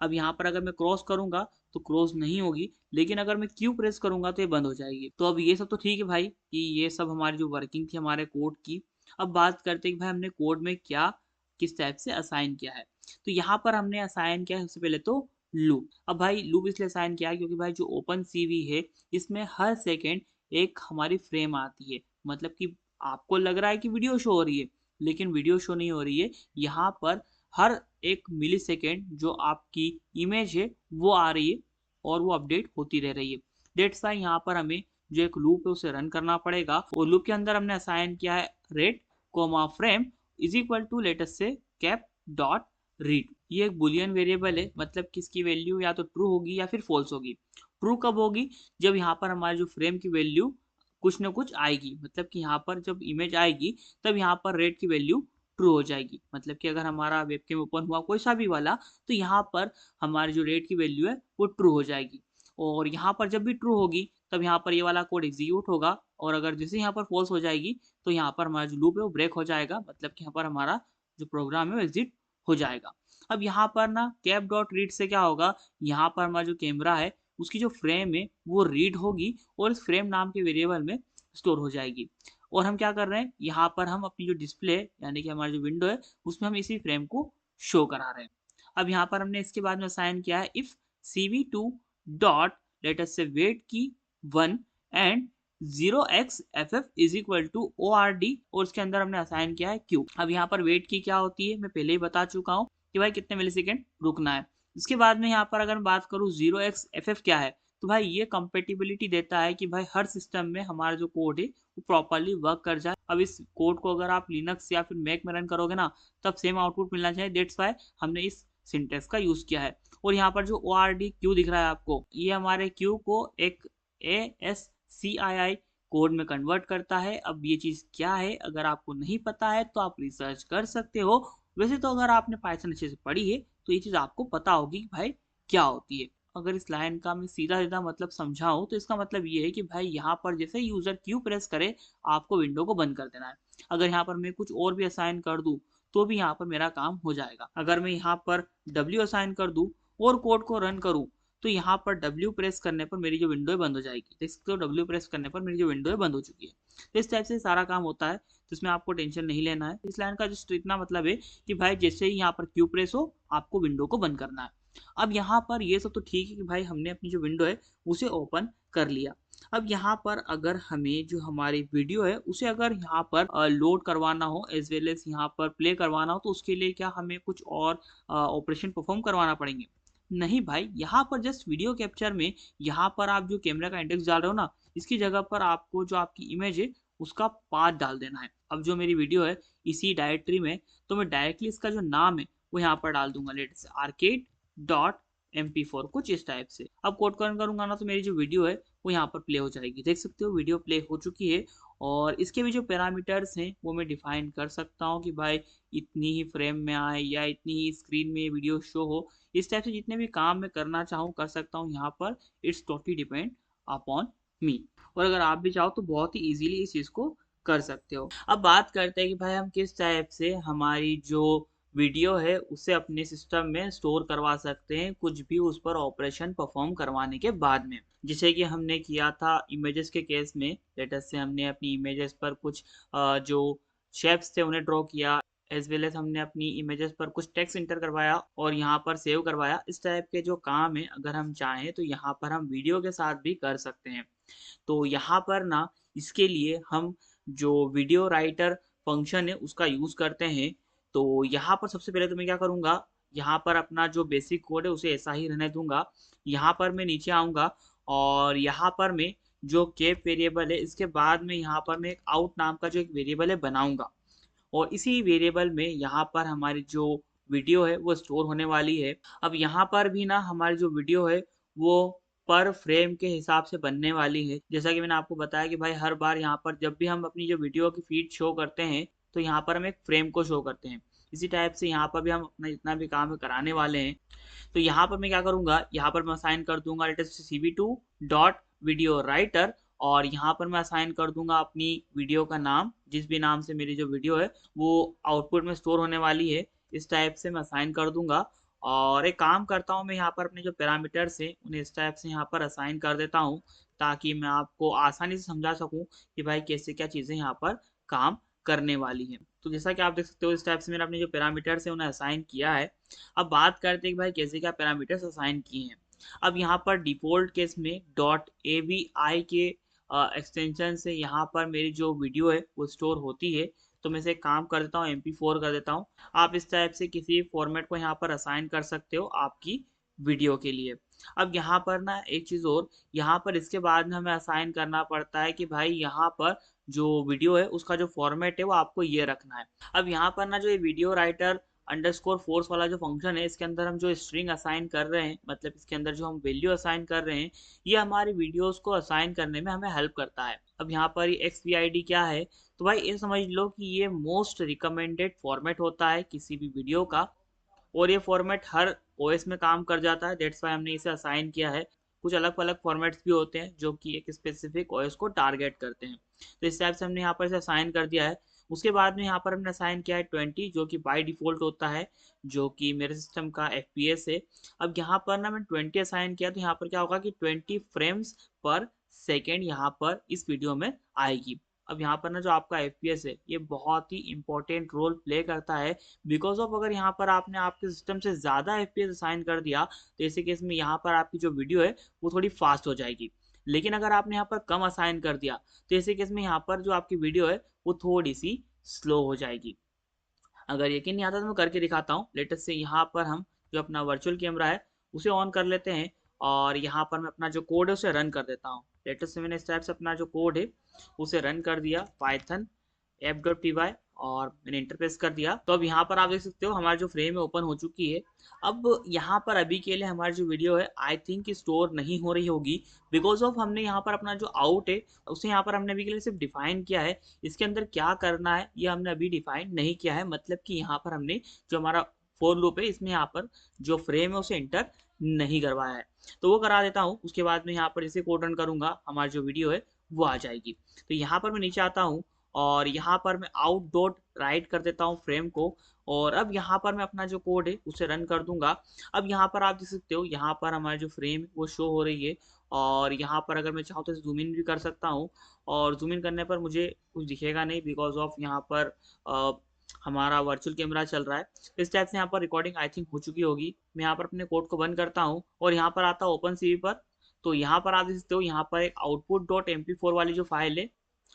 अब यहाँ पर अगर मैं क्रॉस करूंगा तो क्रॉस नहीं होगी, लेकिन अगर मैं क्यू प्रेस करूंगा तो ये बंद हो जाएगी। तो अब ये सब तो ठीक है भाई, कि ये सब हमारी जो वर्किंग थी हमारे कोड की। अब बात करते हैं कि भाई हमने कोड में क्या किस टाइप से असाइन किया है। तो यहाँ पर हमने असाइन किया है सबसे पहले तो लूप। अब भाई लूप इसलिए असाइन किया है क्योंकि भाई जो ओपन सीवी है इसमें हर सेकेंड एक हमारी फ्रेम आती है। मतलब कि आपको लग रहा है कि वीडियो शो हो रही है, लेकिन वीडियो शो नहीं हो रही है। यहाँ पर हर एक मिली सेकेंड जो आपकी इमेज है वो आ रही है, और वो अपडेट होती रह रही है। डेट्स वाई यहाँ पर हमें जो एक लूप है उसे रन करना पड़ेगा, और लूप के अंदर हमने असाइन किया है ret comma frame is equal to latest say cap dot read. ये एक बुलियन वेरिएबल है, मतलब कि इसकी वैल्यू या तो ट्रू होगी या फिर फॉल्स होगी। ट्रू कब होगी, जब यहाँ पर हमारे जो फ्रेम की वैल्यू कुछ ना कुछ आएगी। मतलब कि यहाँ पर जब इमेज आएगी तब यहाँ पर रेट की वैल्यू ट्रू हो जाएगी। मतलब कि अगर हमारा वेबकैम ओपन हुआ कोई सा भी वाला, तो यहाँ पर हमारी जो रेट की वैल्यू है वो ट्रू हो जाएगी। और यहाँ पर जब भी ट्रू होगी तब यहाँ पर ये वाला कोड एग्जीक्यूट होगा, और अगर जैसे यहाँ पर फॉल्स हो जाएगी तो यहाँ पर हमारा जो लूप है वो ब्रेक हो जाएगा। मतलब कि यहाँ पर हमारा जो प्रोग्राम है वो एग्जिट हो जाएगा। अब यहाँ पर ना कैप डॉट रीड से क्या होगा, यहाँ पर हमारा जो कैमरा है उसकी जो फ्रेम है वो रीड होगी, और इस फ्रेम नाम के वेरिएबल में स्टोर हो जाएगी। और हम क्या कर रहे हैं, यहाँ पर हम अपनी जो डिस्प्ले यानी कि हमारी जो विंडो है उसमें हम इसी फ्रेम को शो करा रहे हैं। अब यहाँ पर हमने इसके बाद में असाइन किया है if CV2 dot late us से वेट की 1 and 0xff is equal to ORD, और उसके अंदर हमने असाइन किया है Q। अब यहाँ पर वेट की क्या होती है मैं पहले ही बता चुका हूँ कि भाई कितने मिलीसेकंड रुकना है। इसके बाद में यहाँ पर अगर मैं बात करूँ 0xff क्या है, तो भाई ये कंपेटिबिलिटी देता है कि भाई हर सिस्टम में हमारा जो कोड है वो प्रॉपरली वर्क कर जाए। अब इस कोड को अगर आप लिनक्स या फिर मैक में रन करोगे ना तब सेम आउटपुट मिलना चाहिए। दैट्स वाई हमने इस सिंटेक्स का यूज किया है। और यहाँ पर जो ORD क्यू दिख रहा है आपको, ये हमारे क्यू को एक ASCII कोड में कन्वर्ट करता है। अब ये चीज़ क्या है अगर आपको नहीं पता है तो आप रिसर्च कर सकते हो। वैसे तो अगर आपने पाइथन अच्छे से पढ़ी है तो ये चीज़ आपको पता होगी कि भाई क्या होती है। अगर इस लाइन का मैं सीधा सीधा मतलब समझाऊं तो इसका मतलब ये है कि भाई यहाँ पर जैसे यूजर क्यू प्रेस करे आपको विंडो को बंद कर देना है। अगर यहाँ पर मैं कुछ और भी असाइन कर दूं तो भी यहाँ पर मेरा काम हो जाएगा। अगर मैं यहाँ पर W असाइन कर दूं और कोड को रन करूं तो यहाँ पर W प्रेस करने पर मेरी जो विंडो है बंद हो जाएगी। देख सकते हो W प्रेस करने पर मेरी जो विंडो है बंद हो चुकी है। तो इस टाइप से सारा काम होता है, तो इसमें आपको टेंशन नहीं लेना है। इस लाइन का जस्ट इतना मतलब है कि भाई जैसे ही यहाँ पर क्यू प्रेस हो आपको विंडो को बंद करना है। अब यहाँ पर ये सब तो ठीक है कि भाई हमने अपनी जो विंडो है उसे ओपन कर लिया। अब यहाँ पर अगर हमें जो हमारी वीडियो है उसे अगर यहाँ पर लोड करवाना हो एज़ वेल एज़ यहाँ पर प्ले करवाना हो, तो उसके लिए क्या हमें कुछ और ऑपरेशन परफ़ॉर्म करवाना पड़ेंगे? नहीं भाई, यहाँ पर जस्ट वीडियो कैप्चर में यहाँ पर आप जो कैमरा का इंडेक्स डाल रहे हो ना, इसकी जगह पर आपको जो आपकी इमेज है उसका पाथ डाल देना है। अब जो मेरी वीडियो है इसी डायरेक्टरी में, तो मैं डायरेक्टली इसका जो नाम है वो यहाँ पर डाल दूँगा, लेट्स से arcade.mp4 कुछ इस टाइप से। अब कोड रन करूँगा ना, तो मेरी जो वीडियो है वो यहाँ पर प्ले हो जाएगी। देख सकते हो वीडियो प्ले हो चुकी है और इसके भी जो पैरामीटर्स हैं वो मैं डिफाइन कर सकता हूँ कि भाई इतनी ही फ्रेम में आए या इतनी ही स्क्रीन में वीडियो शो हो। इस टाइप से जितने भी काम मैं करना चाहूँ कर सकता हूँ यहाँ पर। इट्स टोटली डिपेंड अपॉन मी। और अगर आप भी चाहो तो बहुत ही ईज़िली इस चीज़ को कर सकते हो। अब बात करते हैं कि भाई हम किस टाइप से हमारी जो वीडियो है उसे अपने सिस्टम में स्टोर करवा सकते हैं, कुछ भी उस पर ऑपरेशन परफ़ॉर्म करवाने के बाद में। जैसे कि हमने किया था इमेजेस के केस में, लेट अस से हमने अपनी इमेजेस पर कुछ जो शेप्स थे उन्हें ड्रॉ किया, एज़ वेल एज़ हमने अपनी इमेजेस पर कुछ टेक्स्ट एंटर करवाया और यहाँ पर सेव करवाया। इस टाइप के जो काम है अगर हम चाहें तो यहाँ पर हम वीडियो के साथ भी कर सकते हैं। तो यहाँ पर ना इसके लिए हम जो वीडियो राइटर फंक्शन है उसका यूज़ करते हैं। तो यहाँ पर सबसे पहले तो मैं क्या करूँगा, यहाँ पर अपना जो बेसिक कोड है उसे ऐसा ही रहने दूँगा। यहाँ पर मैं नीचे आऊँगा और यहाँ पर मैं जो केप वेरिएबल है इसके बाद में यहाँ पर मैं एक आउट नाम का जो एक वेरिएबल है बनाऊँगा। और इसी वेरिएबल में यहाँ पर हमारी जो वीडियो है वो स्टोर होने वाली है। अब यहाँ पर भी ना हमारी जो वीडियो है वो पर फ्रेम के हिसाब से बनने वाली है। जैसा कि मैंने आपको बताया कि भाई हर बार यहाँ पर जब भी हम अपनी जो वीडियो की फीड शो करते हैं, तो यहाँ पर हम एक फ्रेम को शो करते हैं। इसी टाइप से यहाँ पर भी हम अपना जितना भी काम है कराने वाले हैं। तो यहाँ पर मैं क्या करूँगा, यहाँ पर मैं असाइन कर दूँगा let us cv2 dot video writer और यहाँ पर मैं असाइन कर दूँगा अपनी वीडियो का नाम, जिस भी नाम से मेरी जो वीडियो है वो आउटपुट में स्टोर होने वाली है। इस टाइप से मैं असाइन कर दूँगा और एक काम करता हूँ मैं यहाँ पर अपने जो पैरामीटर्स हैं उन्हें इस टाइप से यहाँ पर असाइन कर देता हूँ, ताकि मैं आपको आसानी से समझा सकूँ कि भाई कैसे क्या चीज़ें यहाँ पर काम करने वाली हैं। तो जैसा कि आप देख सकते हो इस टाइप से मैंने अपने जो पैरामीटर्स हैं उन्हें असाइन किया है। अब बात करते हैं कि भाई कैसे क्या पैरामीटर्स असाइन किए हैं। अब यहाँ पर डिफ़ॉल्ट केस में .avi के एक्सटेंशन से यहाँ पर मेरी जो वीडियो है वो स्टोर होती है। तो मैं इसे एक काम कर देता हूँ, mp4 कर देता हूँ। आप इस टाइप से किसी फॉर्मेट को यहाँ पर असाइन कर सकते हो आपकी वीडियो के लिए। अब यहाँ पर ना एक चीज़ और, यहाँ पर इसके बाद में हमें असाइन करना पड़ता है कि भाई यहाँ पर जो वीडियो है उसका जो फॉर्मेट है वो आपको ये रखना है। अब यहाँ पर ना जो ये वीडियो राइटर अंडरस्कोर फोर्स वाला जो फंक्शन है इसके अंदर हम जो स्ट्रिंग असाइन कर रहे हैं, मतलब इसके अंदर जो हम वैल्यू असाइन कर रहे हैं, ये हमारी वीडियोस को असाइन करने में हमें हेल्प करता है। अब यहाँ पर ये XVID क्या है, तो भाई ये समझ लो कि ये मोस्ट रिकमेंडेड फॉर्मेट होता है किसी भी वीडियो का और ये फॉर्मेट हर ओएस में काम कर जाता है। दैट्स वाई हमने इसे असाइन किया है। कुछ अलग अलग फॉर्मेट्स भी होते हैं जो कि एक स्पेसिफिक ओएस को टारगेट करते हैं। तो इस टाइप से हमने यहाँ पर इसे असाइन कर दिया है। उसके बाद में यहाँ पर हमने असाइन किया है 20, जो कि बाय डिफ़ॉल्ट होता है, जो कि मेरे सिस्टम का एफपीएस है। अब यहाँ पर ना मैंने 20 असाइन किया, तो यहाँ पर क्या होगा कि 20 फ्रेम्स पर सेकेंड यहाँ पर इस वीडियो में आएगी। अब यहाँ पर ना जो आपका एफपीएस है ये बहुत ही इंपॉर्टेंट रोल प्ले करता है, बिकॉज ऑफ अगर यहाँ पर आपने आपके सिस्टम से ज़्यादा एफपीएस असाइन कर दिया तो ऐसे केस में यहाँ पर आपकी जो वीडियो है वो थोड़ी फास्ट हो जाएगी। लेकिन अगर आपने यहाँ पर कम असाइन कर दिया तो ऐसे केस में यहाँ पर जो आपकी वीडियो है वो थोड़ी सी स्लो हो जाएगी। अगर यकीन नहीं आता तो मैं करके दिखाता हूँ। लेटेस्ट से यहाँ पर हम जो अपना वर्चुअल कैमरा है उसे ऑन कर लेते हैं और यहाँ पर मैं अपना जो कोड है उसे रन कर देता हूँ। लेटेस्ट से मैंने इस टाइप से अपना जो कोड है उसे रन कर दिया पाइथन app.py और मैंने इंटरफेस कर दिया। तो अब यहाँ पर आप देख सकते हो हमारी जो फ्रेम है ओपन हो चुकी है। अब यहाँ पर अभी के लिए हमारी जो वीडियो है आई थिंक स्टोर नहीं हो रही होगी, बिकॉज ऑफ हमने यहाँ पर अपना जो आउट है उसे यहाँ पर हमने अभी के लिए सिर्फ डिफाइन किया है। इसके अंदर क्या करना है ये हमने अभी डिफाइन नहीं किया है, मतलब कि यहाँ पर हमने जो हमारा फोर लूप है इसमें यहाँ पर जो फ्रेम है उसे एंटर नहीं करवाया है। तो वो करा देता हूँ। उसके बाद में यहाँ पर इसे कोड रन करूंगा, हमारी जो वीडियो है वो आ जाएगी। तो यहाँ पर मैं नीचे आता हूँ और यहाँ पर मैं आउट डॉट राइट कर देता हूँ फ्रेम को और अब यहाँ पर मैं अपना जो कोड है उसे रन कर दूंगा। अब यहाँ पर आप देख सकते हो यहाँ पर हमारी जो फ्रेम है वो शो हो रही है और यहाँ पर अगर मैं चाहूँ तो जूम इन भी कर सकता हूँ और जूम इन करने पर मुझे कुछ दिखेगा नहीं, बिकॉज ऑफ यहाँ पर हमारा वर्चुअल कैमरा चल रहा है। इस टाइप से यहाँ पर रिकॉर्डिंग आई थिंक हो चुकी होगी। मैं यहाँ पर अपने कोड को बंद करता हूँ और यहाँ पर आता हूँ ओपन सीवी पर। तो यहाँ पर आप देख सकते हो, यहाँ पर एक output.mp4 वाली जो फाइल है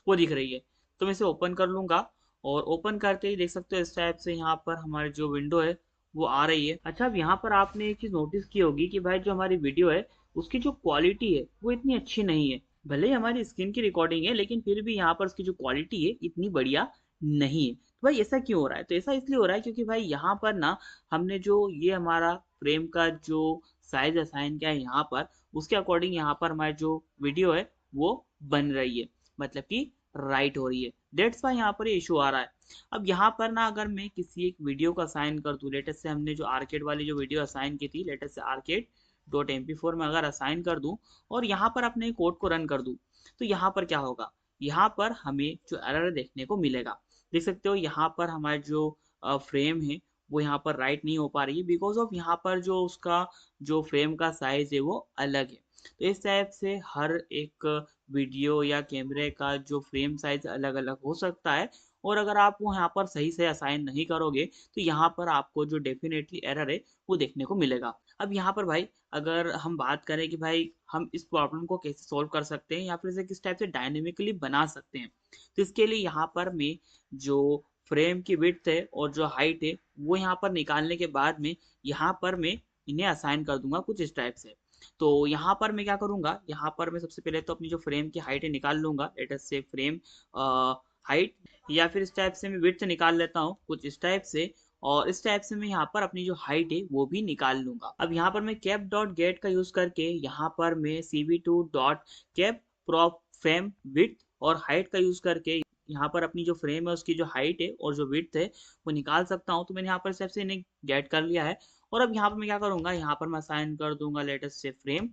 वो दिख रही है। तो मैं इसे ओपन कर लूंगा और ओपन करते ही देख सकते हो इस टाइप से यहाँ पर हमारी जो विंडो है वो आ रही है। अच्छा, अब यहाँ पर आपने एक चीज नोटिस की होगी कि भाई जो हमारी वीडियो है उसकी जो क्वालिटी है वो इतनी अच्छी नहीं है। भले ही हमारी स्क्रीन की रिकॉर्डिंग है लेकिन फिर भी यहाँ पर उसकी जो क्वालिटी है इतनी बढ़िया नहीं है। तो भाई ऐसा क्यों हो रहा है? तो ऐसा इसलिए हो रहा है क्योंकि भाई यहाँ पर ना हमने जो ये हमारा फ्रेम का जो साइज असाइन किया है यहाँ पर, उसके अकॉर्डिंग यहाँ पर हमारी जो वीडियो है वो बन रही है, मतलब कि राइट हो रही है। डेट्स वाई यहाँ पर ये इशू आ रहा है। अब यहाँ पर ना अगर मैं किसी एक वीडियो को असाइन कर दूं, लेटेस्ट से हमने जो आर्केड वाली जो वीडियो असाइन की थी, latest say arcade dot M P four में अगर असाइन कर दूं और यहाँ पर अपने कोड को रन कर दूं, तो यहाँ पर क्या होगा? यहाँ पर हमें जो एरर देखने को मिलेगा। देख सकते हो यहाँ पर हमारे जो फ्रेम है वो यहाँ पर राइट नहीं हो पा रही है, बिकॉज ऑफ यहाँ पर जो उसका जो फ्रेम का साइज है वो अलग है। तो इस टाइप से हर एक वीडियो या कैमरे का जो फ्रेम साइज अलग अलग हो सकता है, और अगर आप वो यहाँ पर सही से असाइन नहीं करोगे तो यहाँ पर आपको जो डेफिनेटली एरर है वो देखने को मिलेगा। अब यहाँ पर भाई अगर हम बात करें कि भाई हम इस प्रॉब्लम को कैसे सॉल्व कर सकते हैं या फिर इसे किस टाइप से डायनेमिकली बना सकते हैं, तो इसके लिए यहाँ पर मैं जो फ्रेम की विड्थ है और जो हाइट है वो यहाँ पर निकालने के बाद में यहाँ पर मैं इन्हें असाइन कर दूंगा कुछ इस टाइप से। तो यहाँ पर मैं क्या करूंगा, यहाँ पर मैं सबसे पहले तो अपनी जो फ्रेम की हाइट है निकाल लूंगा, लेट अस से फ्रेम हाइट, या फिर इस टाइप से मैं विड्थ निकाल लेता हूँ कुछ इस टाइप से, और इस टाइप से मैं यहाँ पर अपनी जो हाइट है वो भी निकाल लूंगा। अब यहाँ पर मैं कैप डॉट गेट का यूज करके यहाँ पर मैं cv2 dot cap prop frame width और हाइट का यूज करके यहाँ पर अपनी जो फ्रेम है उसकी जो हाइट है और जो विड्थ है वो निकाल सकता हूँ। तो मैंने यहाँ पर स्टेप से इन्हें गेट कर लिया है। और अब यहाँ पर मैं क्या करूँगा, यहाँ पर मैं असाइन कर दूंगा लेटेस्ट से फ्रेम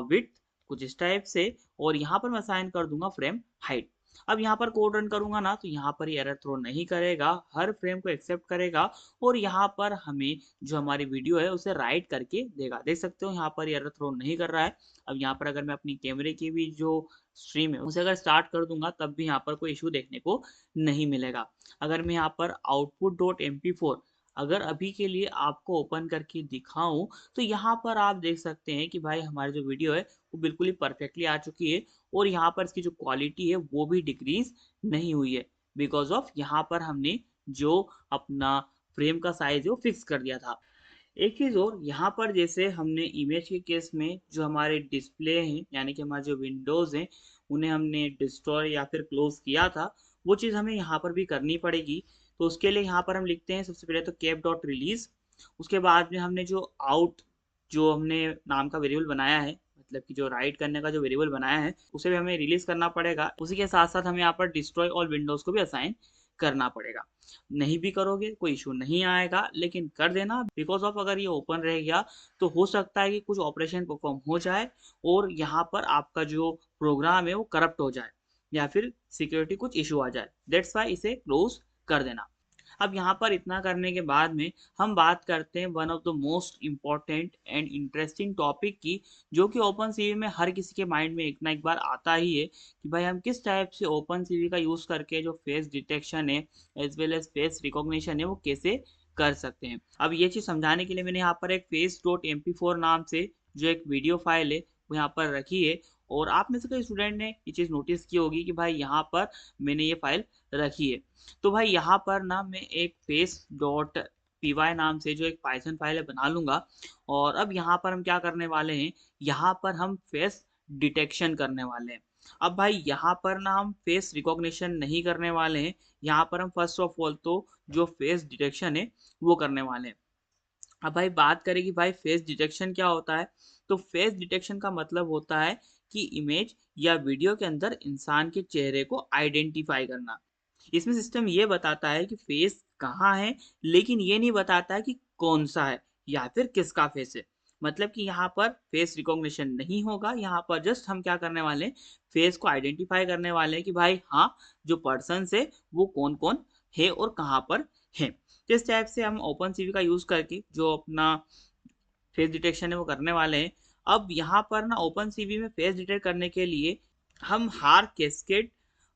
विड्थ कुछ इस टाइप से, और यहाँ पर मैं असाइन कर दूंगा फ्रेम हाइट। अब यहाँ पर कोड रन करूंगा ना तो यहाँ पर ये एरर थ्रो नहीं करेगा, हर फ्रेम को एक्सेप्ट करेगा और यहाँ पर हमें जो हमारी वीडियो है उसे राइट करके देगा। देख सकते हो यहाँ पर ये एरर थ्रो नहीं कर रहा है। अब यहाँ पर अगर मैं अपनी कैमरे की भी जो स्ट्रीम है उसे अगर स्टार्ट कर दूंगा तब भी यहाँ पर कोई इशू देखने को नहीं मिलेगा। अगर मैं यहाँ पर output dot M P four अगर अभी के लिए आपको ओपन करके दिखाऊं, तो यहाँ पर आप देख सकते हैं कि भाई हमारी जो वीडियो है वो बिल्कुल ही परफेक्टली आ चुकी है, और यहाँ पर इसकी जो क्वालिटी है वो भी डिक्रीज नहीं हुई है, बिकॉज ऑफ यहाँ पर हमने जो अपना फ्रेम का साइज है वो फिक्स कर दिया था। एक चीज और, यहाँ पर जैसे हमने इमेज के केस में जो हमारे डिस्प्ले हैं यानी कि हमारे जो विंडोज हैं उन्हें हमने डिस्ट्रॉय या फिर क्लोज किया था, वो चीज़ हमें यहाँ पर भी करनी पड़ेगी। तो उसके लिए यहाँ पर हम लिखते हैं सबसे पहले तो कैप डॉट रिलीज, उसके बाद में हमने जो आउट जो हमने नाम का वेरिएबल बनाया है, मतलब कि जो राइट करने का जो वेरिएबल बनाया है उसे भी हमें रिलीज करना पड़ेगा। उसी के साथ साथ हमें यहाँ पर डिस्ट्रॉय ऑल विंडोज को भी असाइन करना पड़ेगा। नहीं भी करोगे कोई इशू नहीं आएगा, लेकिन कर देना, बिकॉज ऑफ अगर ये ओपन रह गया तो हो सकता है कि कुछ ऑपरेशन परफॉर्म हो जाए और यहाँ पर आपका जो प्रोग्राम है वो करप्ट हो जाए या फिर सिक्योरिटी कुछ इशू आ जाए। दैट्स वाई इसे क्लोज कर देना। अब यहाँ पर इतना करने के बाद में हम बात करते हैं one of the most important and interesting topic की, जो कि ओपन सीवी में हर किसी के माइंड में एक ना एक बार आता ही है कि भाई हम किस टाइप से ओपन सीवी का यूज़ करके जो फेस डिटेक्शन है as well as face recognition है वो कैसे कर सकते हैं। अब ये चीज़ समझाने के लिए मैंने यहाँ पर एक face dot M P four नाम से जो एक वीडियो फाइल है वो यहाँ पर रखी है, और आप में से कई स्टूडेंट ने ये चीज़ नोटिस की होगी कि भाई यहाँ पर मैंने ये फाइल रखी है। तो भाई यहाँ पर ना मैं एक फेस डॉट पी वाई नाम से जो एक पाइथन फाइल है बना लूंगा, और अब यहाँ पर हम क्या करने वाले हैं, यहाँ पर हम फेस डिटेक्शन करने वाले हैं। अब भाई यहाँ पर ना हम फेस रिकॉग्निशन नहीं करने वाले हैं, यहाँ पर हम फर्स्ट ऑफ ऑल तो जो फेस डिटेक्शन है वो करने वाले हैं। अब भाई बात करें कि भाई फेस डिटेक्शन क्या होता है, तो फेस डिटेक्शन का मतलब होता है कि इमेज या वीडियो के अंदर इंसान के चेहरे को आइडेंटिफाई करना। इसमें सिस्टम ये बताता है कि फेस कहाँ है, लेकिन ये नहीं बताता है कि कौन सा है या फिर किसका फेस है। मतलब कि यहाँ पर फेस रिकॉग्निशन नहीं होगा, यहाँ पर जस्ट हम क्या करने वाले हैं, फेस को आइडेंटिफाई करने वाले हैं कि भाई हाँ जो पर्सन है वो कौन कौन है और कहाँ पर है। तो इस टाइप से हम ओपन सीवी का यूज करके जो अपना फेस डिटेक्शन है वो करने वाले हैं। अब यहाँ पर ना ओपन सीवी में फेस डिटेक्ट करने के लिए हम हार कैस्केड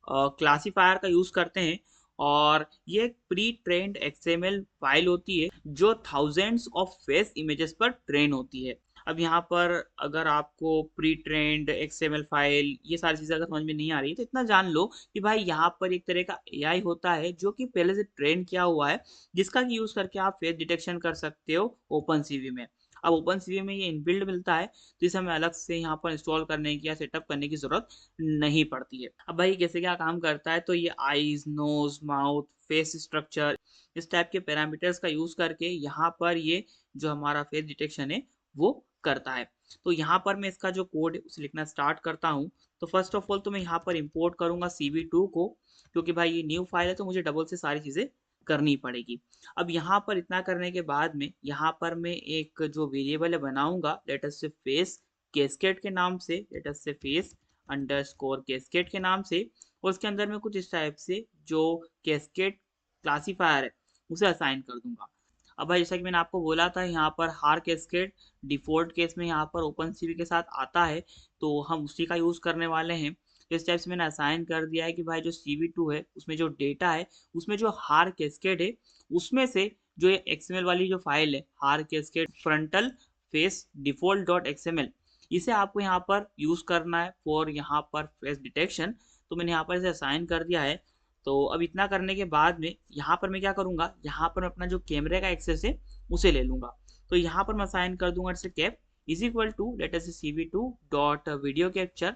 क्लासीफायर का यूज करते हैं, और ये एक प्री ट्रेन्ड एक्सएमएल फाइल होती है जो थाउजेंड्स ऑफ फेस इमेजेस पर ट्रेन होती है। अब यहाँ पर अगर आपको प्री ट्रेन्ड एक्सएमएल फाइल ये सारी चीज़ें अगर समझ में नहीं आ रही है तो इतना जान लो कि भाई यहाँ पर एक तरह का एआई होता है जो कि पहले से ट्रेन किया हुआ है, जिसका कि यूज़ करके आप फेस डिटेक्शन कर सकते हो ओपनसीवी में। अब ओपनसीवी में ये इनबिल्ट मिलता है, तो इसे हमें अलग से यहाँ पर इंस्टॉल करने की या सेटअप करने की ज़रूरत नहीं पड़ती है। अब भाई कैसे क्या काम करता है, तो ये eyes, nose, mouth, face structure इस टाइप के पैरामीटर्स का यूज़ करके यहाँ पर ये जो हमारा फेस डिटेक्शन है वो करता है। तो यहाँ पर मैं इसका जो कोड है उसे लिखना स्टार्ट करता हूँ। तो फर्स्ट ऑफ ऑल तो मैं यहाँ पर इम्पोर्ट करूँगा CV2 को, क्योंकि भाई ये न्यू फाइल है तो मुझे डबल से सारी चीज़ें करनी पड़ेगी। अब यहाँ पर इतना करने के बाद में यहाँ पर मैं एक जो वेरिएबल है बनाऊँगा, लेट अस से फेस कैस्केड के नाम से, लेट अस से फेस अंडरस्कोर कैस्केड के नाम से, और उसके अंदर मैं कुछ इस टाइप से जो कैस्केड क्लासिफायर है उसे असाइन कर दूँगा। अब भाई जैसा कि मैंने आपको बोला था यहाँ पर हार कैस्केड डिफ़ॉल्ट केस में यहाँ पर ओपनसीवी के साथ आता है, तो हम उसी का यूज़ करने वाले हैं। तो इस टाइप से मैंने असाइन कर दिया है कि भाई जो CV2 है, उसमें जो डेटा है, उसमें जो हार कैस्केड है, उसमें से जो ये एक्सएमएल वाली जो फ़ाइल है, हार cascade frontal face default dot XML, इसे आपको यहाँ पर यूज़ करना है फॉर यहाँ पर फेस डिटेक्शन। तो मैंने यहाँ पर इसे असाइन कर दिया है। तो अब इतना करने के बाद में यहाँ पर मैं क्या करूँगा, यहाँ पर मैं अपना जो कैमरे का एक्सेस है, उसे ले लूँगा। तो यहाँ पर मैं असाइन कर दूँगा जैसे cap is equal to let us say CV2 dot video capture,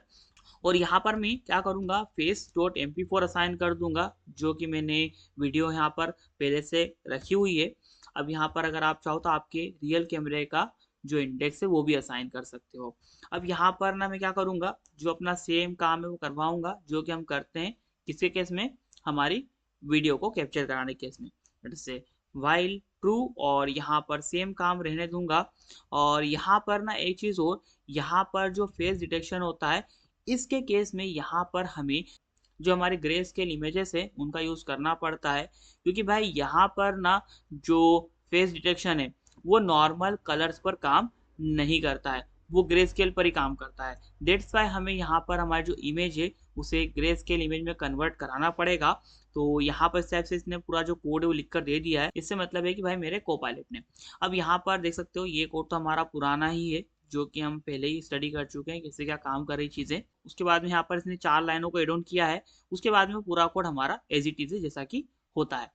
और यहाँ पर मैं क्या करूँगा फेस डॉट MP4 असाइन कर दूँगा, जो कि मैंने वीडियो यहाँ पर पहले से रखी हुई है। अब यहाँ पर अगर आप चाहो तो आपके रियल कैमरे का जो इंडेक्स है वो भी असाइन कर सकते हो। अब यहाँ पर ना मैं क्या करूँगा, जो अपना सेम काम है वो करवाऊँगा, जो कि हम करते हैं किसके केस में, हमारी वीडियो को कैप्चर कराने के केस में। जैसे वाइल ट्रू, और यहाँ पर सेम काम रहने दूंगा। और यहाँ पर ना एक चीज़ और, यहाँ पर जो फेस डिटेक्शन होता है, इसके केस में यहाँ पर हमें जो हमारे ग्रे स्केल इमेजेस है उनका यूज़ करना पड़ता है, क्योंकि भाई यहाँ पर ना जो फेस डिटेक्शन है वो नॉर्मल कलर्स पर काम नहीं करता है, वो ग्रे स्केल पर ही काम करता है। दैट्स वाई हमें यहाँ पर हमारी जो इमेज है उसे ग्रे स्केल इमेज में कन्वर्ट कराना पड़ेगा। तो यहाँ पर इस टाइप से इसने पूरा जो कोड है वो लिख कर दे दिया है। इससे मतलब है कि भाई मेरे कोपायलट ने। अब यहाँ पर देख सकते हो ये कोड तो हमारा पुराना ही है, जो कि हम पहले ही स्टडी कर चुके हैं कैसे क्या काम कर रही चीज़ें। उसके बाद में यहाँ पर इसने 4 लाइनों को एड ऑन किया है। उसके बाद में पूरा कोड हमारा एज़ इट इज़ है जैसा कि होता है।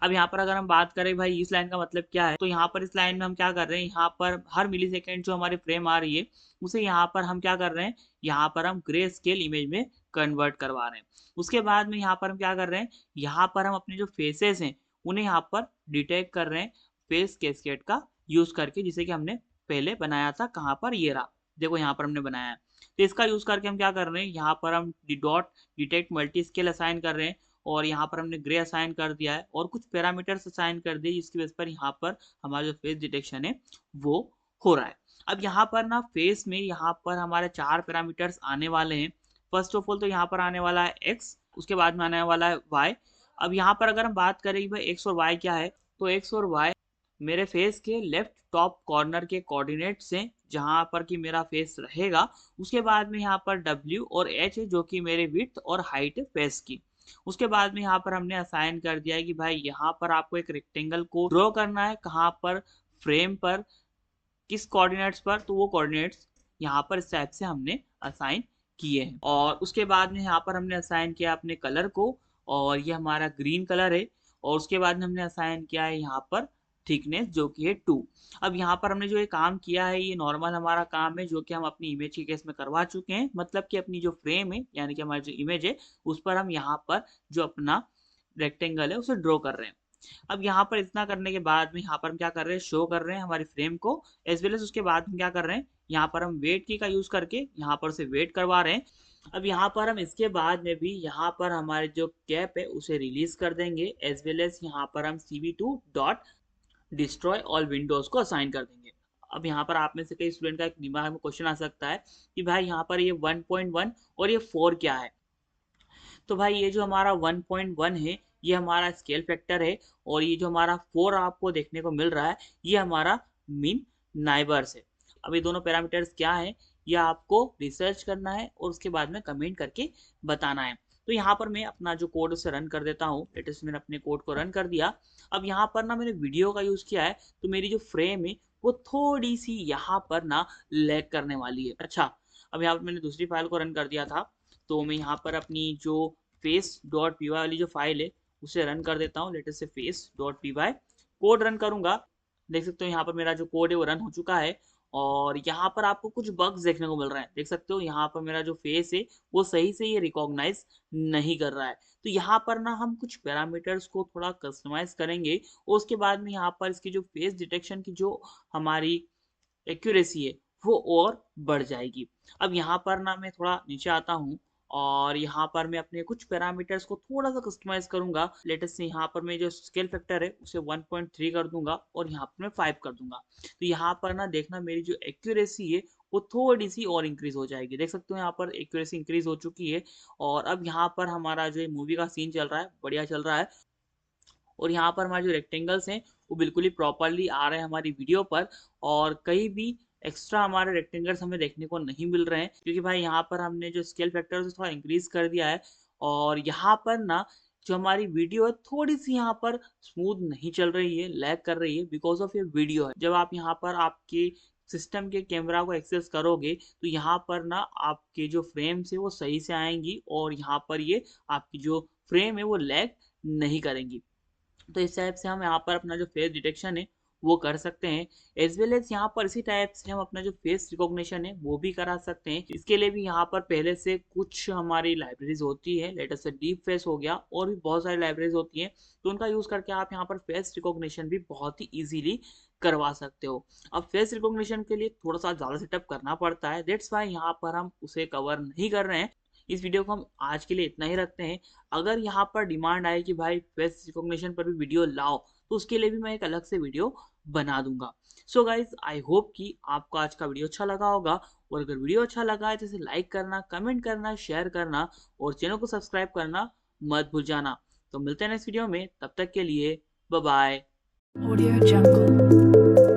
अब यहाँ पर अगर हम बात करें भाई इस लाइन का मतलब क्या है, तो यहाँ पर इस लाइन में हम क्या कर रहे हैं, यहाँ पर हर मिलीसेकंड जो हमारी फ्रेम आ रही है उसे यहाँ पर हम क्या कर रहे हैं, यहाँ पर हम ग्रे स्केल इमेज में कन्वर्ट करवा रहे हैं। उसके बाद में यहाँ पर हम क्या कर रहे हैं, यहाँ पर हम अपने जो फेसेस हैं उन्हें यहाँ पर डिटेक्ट कर रहे हैं फेस कैस्केड का यूज़ करके, जिसे कि हमने पहले बनाया था। कहाँ पर, ये रहा, देखो यहाँ पर हमने बनाया है। तो इसका यूज़ करके हम क्या कर रहे हैं, यहाँ पर हम dot detect multi scale assign कर रहे हैं, और यहाँ पर हमने ग्रे असाइन कर दिया है और कुछ पैरामीटर्स असाइन कर दिए, जिसकी बेस पर यहाँ पर हमारा जो फेस डिटेक्शन है वो हो रहा है। अब यहाँ पर ना फेस में यहाँ पर हमारे 4 पैरामीटर्स आने वाले हैं। फर्स्ट ऑफ ऑल तो यहाँ पर आने वाला है एक्स, उसके बाद में आने वाला है वाई। अब यहाँ पर अगर हम बात करें कि भाई एक्स और वाई क्या है, तो एक्स और वाई मेरे फेस के लेफ्ट टॉप कॉर्नर के कोऑर्डिनेट्स हैं, जहाँ पर कि मेरा फेस रहेगा। उसके बाद में यहाँ पर डब्ल्यू और एच है, जो कि मेरे विड्थ और हाइट है फेस की। उसके बाद में यहाँ पर हमने असाइन कर दिया है कि भाई यहाँ पर आपको एक रेक्टेंगल को ड्रॉ करना है, कहाँ पर, फ्रेम पर, किस कोऑर्डिनेट्स पर, तो वो कोऑर्डिनेट्स यहाँ पर इस टाइप से हमने असाइन किए हैं। और उसके बाद में यहाँ पर हमने असाइन किया अपने कलर को, और ये हमारा ग्रीन कलर है। और उसके बाद में हमने असाइन किया है यहाँ पर थिकनेस, जो कि है 2। अब यहाँ पर हमने जो ये काम किया है ये नॉर्मल हमारा काम है, जो कि हम अपनी इमेज के केस में करवा चुके हैं। मतलब कि अपनी जो फ्रेम है यानी कि हमारी जो इमेज है उस पर हम यहाँ पर जो अपना रेक्टेंगल है उसे ड्रॉ कर रहे हैं। अब यहाँ पर इतना करने के बाद में यहाँ पर हम क्या कर रहे हैं, शो कर रहे हैं हमारी फ्रेम को, एज वेल एज उसके बाद में क्या कर रहे हैं, यहाँ पर हम वेट की का यूज करके यहाँ पर से वेट करवा रहे हैं। अब यहाँ पर हम इसके बाद में भी यहाँ पर हमारे जो कैप है उसे रिलीज कर देंगे, एज वेल एज यहाँ पर हम CV2 dot destroy all Windows को असाइन कर देंगे। अब यहाँ पर आप में से कई स्टूडेंट का एक दिमाग में क्वेश्चन आ सकता है कि भाई यहाँ पर ये 1.1 और ये 4 क्या है। तो भाई ये जो हमारा 1.1 है ये हमारा स्केल फैक्टर है, और ये जो हमारा 4 आपको देखने को मिल रहा है ये हमारा मीन नाइबर्स है। अब ये दोनों पैरामीटर्स क्या है ये आपको रिसर्च करना है और उसके बाद में कमेंट करके बताना है। तो यहाँ पर मैं अपना जो कोड उसे रन कर देता हूँ। लेटेस्ट मैंने अपने कोड को रन कर दिया। अब यहाँ पर ना मैंने वीडियो का यूज़ किया है, तो मेरी जो फ्रेम है वो थोड़ी सी यहाँ पर ना लैग करने वाली है। अच्छा, अब यहाँ पर मैंने दूसरी फाइल को रन कर दिया था, तो मैं यहाँ पर अपनी जो face.py वाली जो फाइल है उसे रन कर देता हूँ। लेट अस से face.py कोड रन करूंगा। देख सकते हो यहाँ पर मेरा जो कोड है वो रन हो चुका है, और यहाँ पर आपको कुछ बग्स देखने को मिल रहे हैं। देख सकते हो यहाँ पर मेरा जो फेस है वो सही से ये रिकॉग्नाइज नहीं कर रहा है। तो यहाँ पर ना हम कुछ पैरामीटर्स को थोड़ा कस्टमाइज करेंगे, और उसके बाद में यहाँ पर इसकी जो फेस डिटेक्शन की जो हमारी एक्यूरेसी है वो और बढ़ जाएगी। अब यहाँ पर ना मैं थोड़ा नीचे आता हूँ, और यहाँ पर मैं अपने कुछ पैरामीटर्स को थोड़ा सा कस्टमाइज करूंगा। लेटेस्ट से यहाँ पर मैं जो स्केल फैक्टर है उसे 1.3 कर दूंगा, और यहाँ पर मैं 5 कर दूंगा। तो यहाँ पर ना देखना मेरी जो एक्यूरेसी है वो थोड़ी सी और इंक्रीज हो जाएगी। देख सकते हो यहाँ पर एक्यूरेसी इंक्रीज हो चुकी है, और अब यहाँ पर हमारा जो मूवी का सीन चल रहा है बढ़िया चल रहा है, और यहाँ पर हमारे जो रेक्टेंगल्स हैं वो बिल्कुल ही प्रॉपरली आ रहे हैं हमारी वीडियो पर, और कहीं भी एक्स्ट्रा हमारे रेक्टेंगल्स हमें देखने को नहीं मिल रहे हैं, क्योंकि भाई यहाँ पर हमने जो स्केल फैक्टर है उसे थोड़ा इंक्रीज कर दिया है। और यहाँ पर ना जो हमारी वीडियो है थोड़ी सी यहाँ पर स्मूथ नहीं चल रही है, लैग कर रही है, बिकॉज ऑफ ये वीडियो है। जब आप यहाँ पर आपके सिस्टम के कैमरा को एक्सेस करोगे तो यहाँ पर ना आपके जो फ्रेम्स है वो सही से आएंगी, और यहाँ पर ये आपकी जो फ्रेम है वो लैग नहीं करेंगी। तो इस टाइप से हम यहाँ पर अपना जो फेस डिटेक्शन है वो कर सकते हैं, एज वेल एज यहाँ पर इसी टाइप से हम अपना जो फेस रिकॉग्निशन है वो भी करा सकते हैं। इसके लिए भी यहाँ पर पहले से कुछ हमारी लाइब्रेरीज होती है, लेट अस से डीप फेस हो गया, और भी बहुत सारी लाइब्रेरीज होती हैं, तो उनका यूज करके आप यहाँ पर फेस रिकॉग्निशन भी बहुत ही इजीली करवा सकते हो। अब फेस रिकॉग्निशन के लिए थोड़ा सा ज़्यादा सेटअप करना पड़ता है, दैट्स वाई यहाँ पर हम उसे कवर नहीं कर रहे हैं। इस वीडियो को हम आज के लिए इतना ही रखते हैं। अगर यहाँ पर डिमांड आए कि भाई फेस रिकॉग्निशन पर भी वीडियो लाओ, तो उसके लिए भी मैं एक अलग से वीडियो बना दूंगा। सो गाइज, आई होप कि आपको आज का वीडियो अच्छा लगा होगा, और अगर वीडियो अच्छा लगा है तो इसे लाइक करना, कमेंट करना, शेयर करना, और चैनल को सब्सक्राइब करना मत भूल जाना। तो मिलते हैं नेक्स्ट वीडियो में, तब तक के लिए बाय बाय। Audio Jungle.